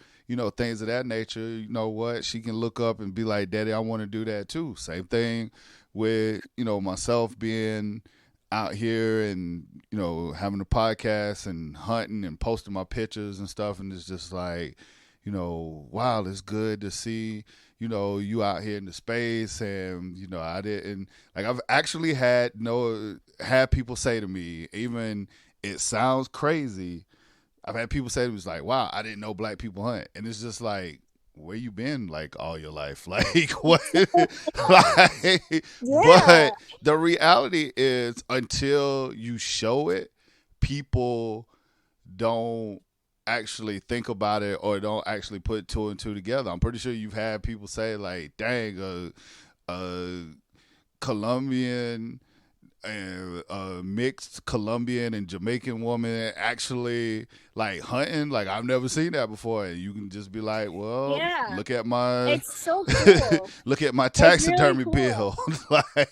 things of that nature. You know what? She can look up and be like, Daddy, I want to do that too. Same thing with, myself being out here and, having a podcast and hunting and posting my pictures and stuff. And it's just like, wow, it's good to see, you out here in the space. And, I didn't, like, I've actually had people say to me, even it sounds crazy, I've had people say to me, it's like, wow, I didn't know black people hunt. And it's just like, where you been like all your life? Like what? Like, Yeah. But the reality is, until you show it, people don't actually think about it or don't actually put two and two together. I'm pretty sure you've had people say like, dang, a Colombian and a mixed Colombian and Jamaican woman actually like hunting. Like, I've never seen that before. And you can just be like, well, Yeah. look at my It's so cool. look at my taxidermy really bill. cool. Like,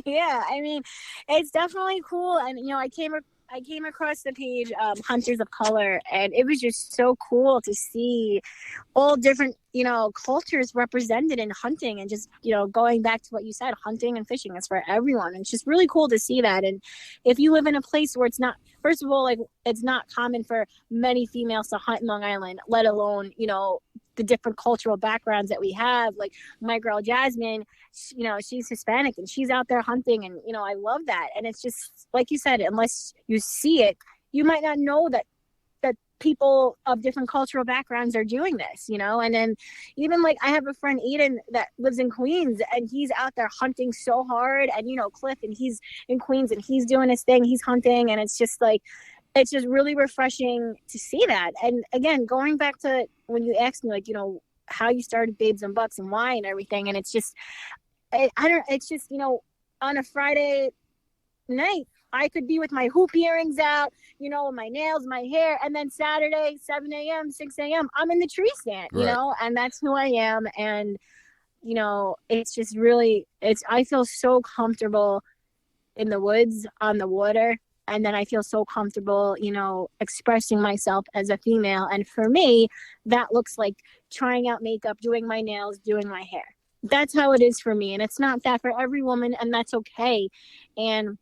Yeah, I mean, it's definitely cool. And I came across the page Hunters of Color, and it was just so cool to see all different cultures represented in hunting. And just going back to what you said, hunting and fishing is for everyone. And it's just really cool to see that. And if you live in a place where it's not, first of all, like, it's not common for many females to hunt in Long Island, let alone the different cultural backgrounds that we have. Like my girl Jasmine, she's Hispanic and she's out there hunting, and I love that. And it's just like you said, unless you see it, you might not know that people of different cultural backgrounds are doing this, and then even like I have a friend, Eden, that lives in Queens, and he's out there hunting so hard. And Cliff, and he's in Queens and he's doing his thing, he's hunting. And it's just like, it's just really refreshing to see that. And again, going back to when you asked me, like, how you started Babes and Bucks and why and everything. And it's just, it's just, on a Friday night, I could be with my hoop earrings out, my nails, my hair. And then Saturday, 7 a.m., 6 a.m., I'm in the tree stand, right. And that's who I am. And, it's just really, I feel so comfortable in the woods, on the water. And then I feel so comfortable, expressing myself as a female. And for me, that looks like trying out makeup, doing my nails, doing my hair. That's how it is for me. And it's not that for every woman, and that's okay. And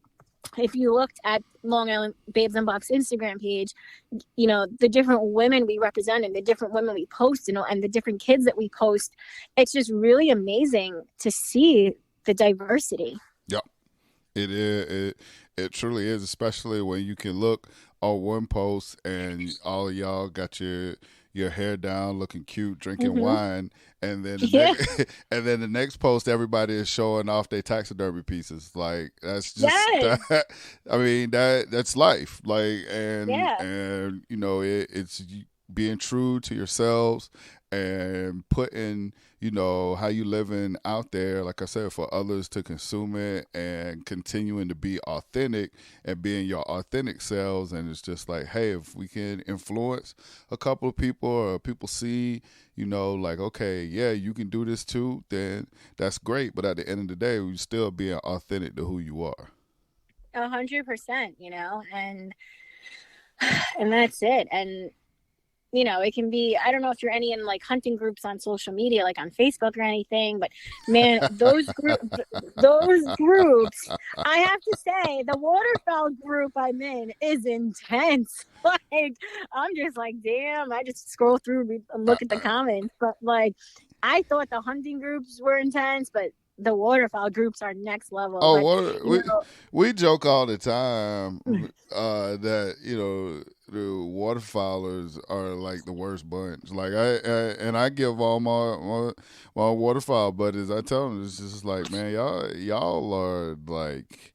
if you looked at Long Island Babes and Bucks Instagram page, the different women we represent and the different women we post, and the different kids that we post, it's just really amazing to see the diversity. Yep. It is. It truly is, especially when you can look on one post and all of y'all got your hair down, looking cute, drinking wine, and then the next post, everybody is showing off their taxidermy pieces. Like, that's just, I mean, that's life. Like, and it's being true to yourselves and putting, how you living out there, like I said, for others to consume it, and continuing to be authentic and being your authentic selves. And it's just like, hey, if we can influence a couple of people, or people see, like, okay, yeah, you can do this too, then that's great. But at the end of the day, we still being authentic to who you are. 100%, and that's it. And it can be, I don't know if you're any in like hunting groups on social media, like on Facebook or anything, but man, those groups, I have to say, the waterfowl group I'm in is intense. Like, I'm just like, damn, I just scroll through and look at the comments. But like, I thought the hunting groups were intense, but the waterfowl groups are next level. Oh, we joke all the time that the waterfowlers are like the worst bunch. Like, I give all my waterfowl buddies, I tell them, it's just like, man, y'all are like,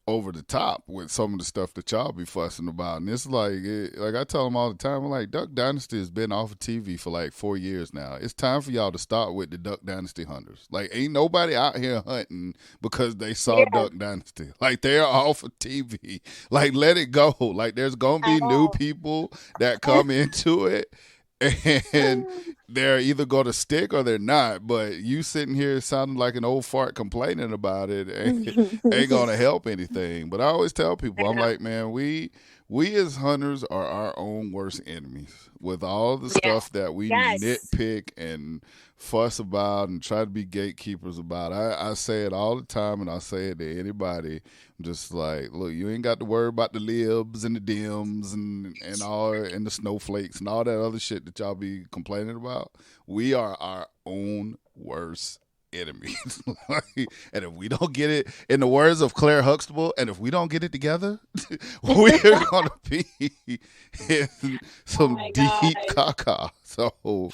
over the top with some of the stuff that y'all be fussing about. And it's like, like I tell them all the time, I'm like, Duck Dynasty has been off of TV for like 4 years now. It's time for y'all to start with the Duck Dynasty hunters. Like, ain't nobody out here hunting because they saw Duck Dynasty. Like, they're off of TV. Like, let it go. Like, there's going to be new people that come into it. And they're either going to stick or they're not. But you sitting here sounding like an old fart complaining about it ain't going to help anything. But I always tell people, I'm like, man, we as hunters are our own worst enemies with all the stuff that we nitpick and fuss about and try to be gatekeepers about. I say it all the time, and I say it to anybody. I'm just like, look, you ain't got to worry about the libs and the dims and all and the snowflakes and all that other shit that y'all be complaining about. We are our own worst enemies. And if we don't get it, in the words of Claire Huxtable, and if we don't get it together, we're going to be in some deep caca. So,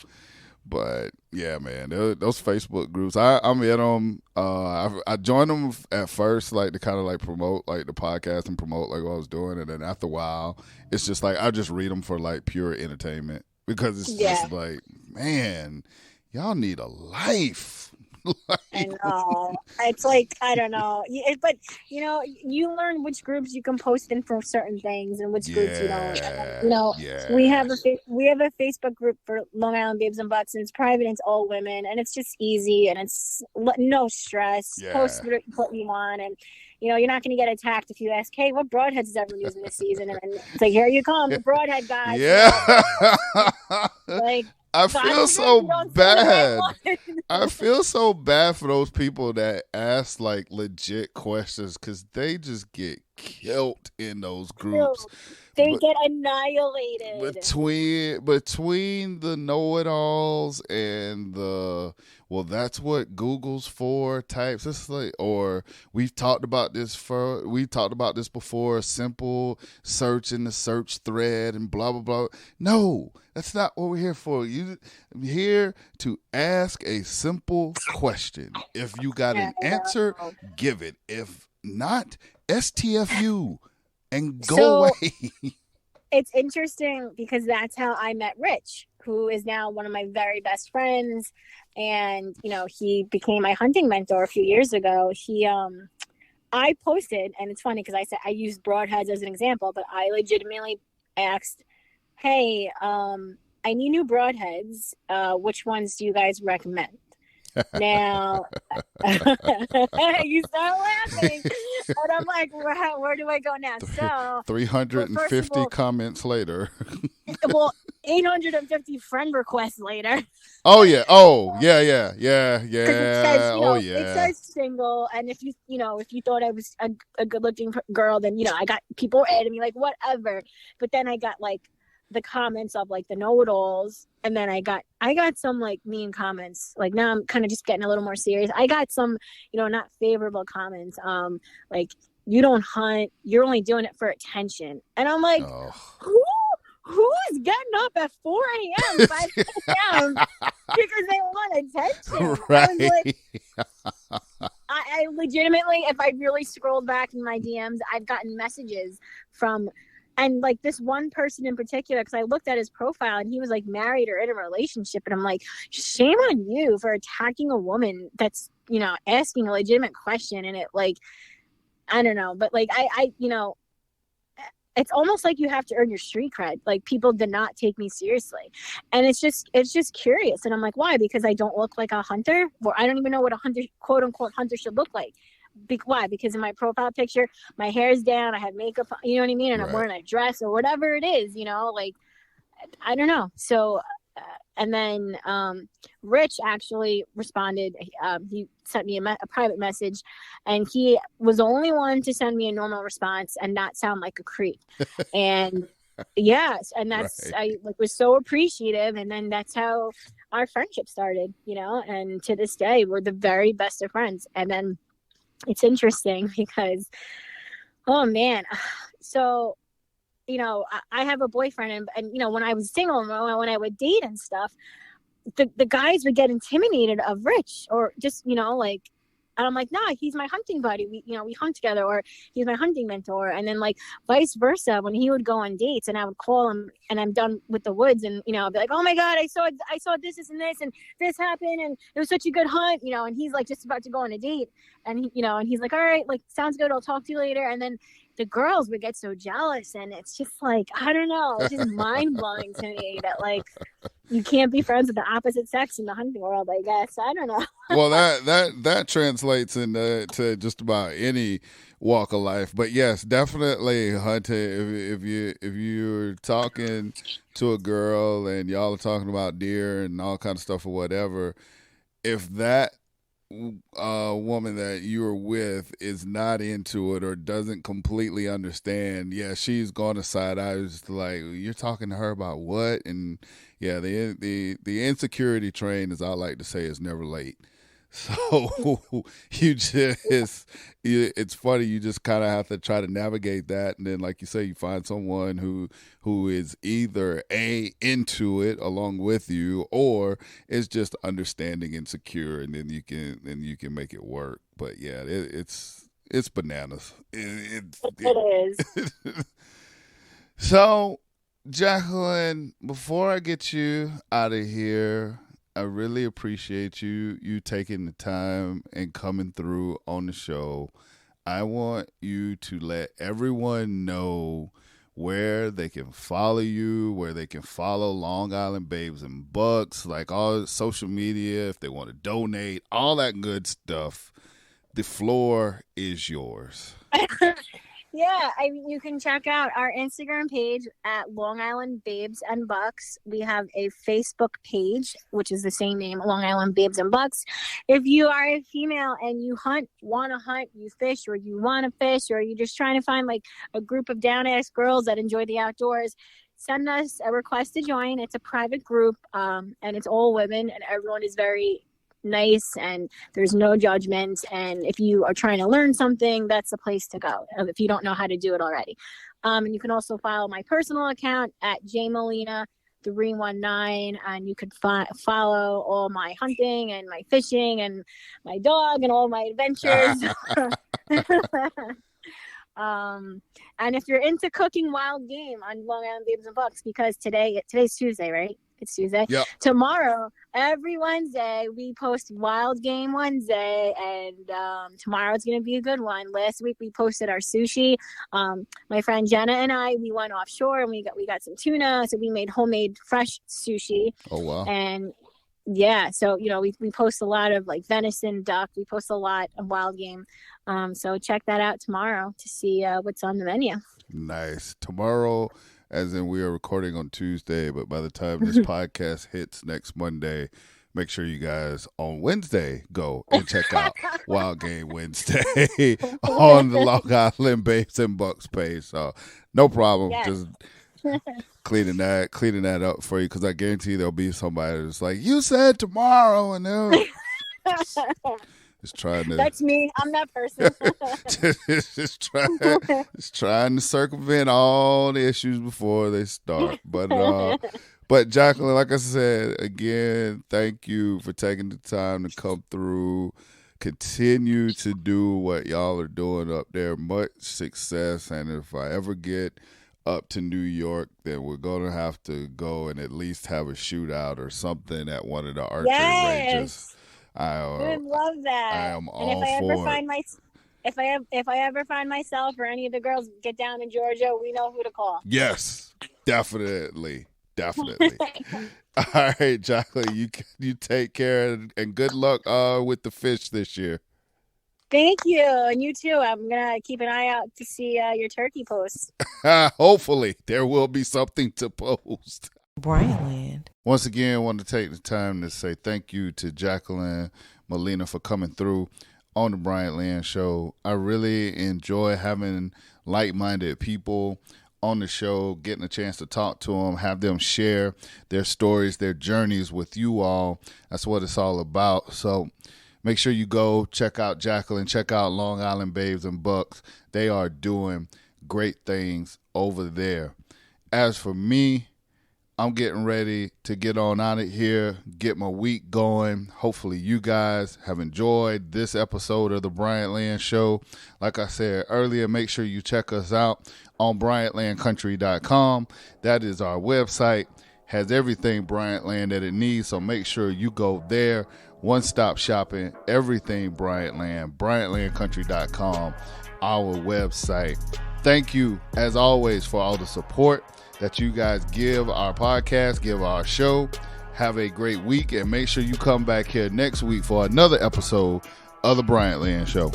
but yeah, man, those Facebook groups, I'm in them. I joined them at first, like to kind of like promote like the podcast and promote like what I was doing, and then after a while, it's just like I just read them for like pure entertainment because it's just like, man, y'all need a life. I know. It's like, I don't know. But, you know, you learn which groups you can post in for certain things and which groups you don't. You know, we have a Facebook group for Long Island Babes and Butts, and it's private and it's all women, and it's just easy and it's no stress. Post what you want, and you know, you're not going to get attacked if you ask, hey, what broadheads is everyone using this season? And it's like, here you come, the broadhead guys. Yeah. Like, I feel so bad. I feel so bad for those people that ask like legit questions because they just get killed in those groups. They get annihilated. Between the know-it-alls and the, well, that's what Google's for types. It's like, or we've talked about this before, simple search in the search thread and blah, blah, blah. No, that's not what we're here for. You're here to ask a simple question. If you got an answer, give it. If not, STFU. And go away. It's interesting because that's how I met Rich, who is now one of my very best friends. And, you know, he became my hunting mentor a few years ago. I posted, and it's funny because I used broadheads as an example, but I legitimately asked, hey, I need new broadheads. Which ones do you guys recommend? Now, you start laughing, and I'm like, where do I go now? So 350 comments later. Well, 850 friend requests later. Oh yeah. Yeah. It says, it says single, and if you thought I was a good-looking girl, then I got people adding me like whatever. But then I got like the comments of like the know-it-alls, and then I got some like mean comments. Like now I'm kind of just getting a little more serious. I got some not favorable comments, like, you don't hunt, you're only doing it for attention. And I'm like, who's getting up at 4 a.m. 5 a.m. because they want attention? Right. I legitimately, if I really scrolled back in my DMs, I've gotten messages from, and like this one person in particular, because I looked at his profile and he was like married or in a relationship. And I'm like, shame on you for attacking a woman that's, asking a legitimate question. And it like, I don't know, but like, I it's almost like you have to earn your street cred. Like people did not take me seriously. And it's just curious. And I'm like, why? Because I don't look like a hunter, or I don't even know what a hunter, quote unquote, hunter should look like. Why? Because in my profile picture, my hair is down, I have makeup, you know what I mean? And I'm wearing a dress or whatever it is, like, I don't know. So, and then Rich actually responded. He sent me a private message, and he was the only one to send me a normal response and not sound like a creep. And yes, and that's, right. I was so appreciative. And then that's how our friendship started, and to this day, we're the very best of friends. And then it's interesting because, oh man, so, I have a boyfriend, and when I was single, when I would date and stuff, the guys would get intimidated of Rich, or just, like, And I'm like, nah, he's my hunting buddy. We hunt together, or he's my hunting mentor. And then like vice versa, when he would go on dates and I would call him and I'm done with the woods, and I'd be like, oh my God, I saw this and this and this happened, and it was such a good hunt, and he's like just about to go on a date, and and he's like, all right, like sounds good, I'll talk to you later. And then the girls would get so jealous, and it's just like, I don't know, it's just mind blowing to me that like you can't be friends with the opposite sex in the hunting world, I guess. I don't know. Well, that translates into to just about any walk of life. But yes, definitely hunting. If you're talking to a girl and y'all are talking about deer and all kind of stuff or whatever, if that woman that you're with is not into it or doesn't completely understand, yeah, she's going to side eyes like, you're talking to her about what? And yeah, the insecurity train, as I like to say, is never late. So it's funny. You just kind of have to try to navigate that, and then, like you say, you find someone who is either into it along with you, or is just understanding and secure, and then you can make it work. But yeah, it's bananas. It is. So, Jacqueline, before I get you out of here, I really appreciate you taking the time and coming through on the show. I want you to let everyone know where they can follow you, where they can follow Long Island Babes and Bucks, like all social media, if they want to donate, all that good stuff. The floor is yours. Yeah, you can check out our Instagram page at Long Island Babes and Bucks. We have a Facebook page, which is the same name, Long Island Babes and Bucks. If you are a female and you want to hunt, you fish, or you want to fish, or you're just trying to find like a group of down-ass girls that enjoy the outdoors, send us a request to join. It's a private group, and it's all women, and everyone is very nice, and there's no judgment. And if you are trying to learn something, that's the place to go if you don't know how to do it already. And you can also follow my personal account at jmolina319, and you could follow all my hunting and my fishing and my dog and all my adventures. And if you're into cooking wild game on Long Island Babes and Bucks, because today's Tuesday, right? It's Tuesday. Yep. Tomorrow, every Wednesday, we post Wild Game Wednesday, and tomorrow it's going to be a good one. Last week we posted our sushi. My friend Jenna and I, we went offshore and we got some tuna, so we made homemade fresh sushi. Oh wow! And yeah, so we post a lot of like venison, duck. We post a lot of wild game. So check that out tomorrow to see what's on the menu. Nice. Tomorrow, as in we are recording on Tuesday, but by the time this podcast hits next Monday, make sure you guys on Wednesday go and check out Wild Game Wednesday on the Long Island Babes and Bucks page. So no problem. Yes. Just cleaning that up for you, because I guarantee there'll be somebody that's like, you said tomorrow, and they'll just trying to. That's me. I'm that person. just trying to circumvent all the issues before they start. But Jacqueline, like I said, again, thank you for taking the time to come through. Continue to do what y'all are doing up there. Much success. And if I ever get up to New York, then we're going to have to go and at least have a shootout or something at one of the archery ranges. I would love that. I am all and if I for ever find if I ever find myself or any of the girls get down in Georgia, we know who to call. Yes, definitely. All right, Jacqueline, you take care, and good luck with the fish this year. Thank you, and you too. I'm gonna keep an eye out to see your turkey posts. Hopefully, there will be something to post. Bryantland. Once again, I want to take the time to say thank you to Jacqueline Molina for coming through on the Bryantland Show. I really enjoy having like-minded people on the show, getting a chance to talk to them, have them share their stories, their journeys with you all. That's what it's all about. So make sure you go check out Jacqueline, check out Long Island Babes and Bucks. They are doing great things over there. As for me, I'm getting ready to get on out of here, get my week going. Hopefully you guys have enjoyed this episode of the Bryant Land Show. Like I said earlier, make sure you check us out on BryantLandCountry.com. That is our website. Has everything Bryant Land that it needs, so make sure you go there. One-stop shopping, everything Bryant Land, BryantLandCountry.com, our website. Thank you, as always, for all the support that you guys give our podcast, give our show. Have a great week, and make sure you come back here next week for another episode of the Bryant Land Show.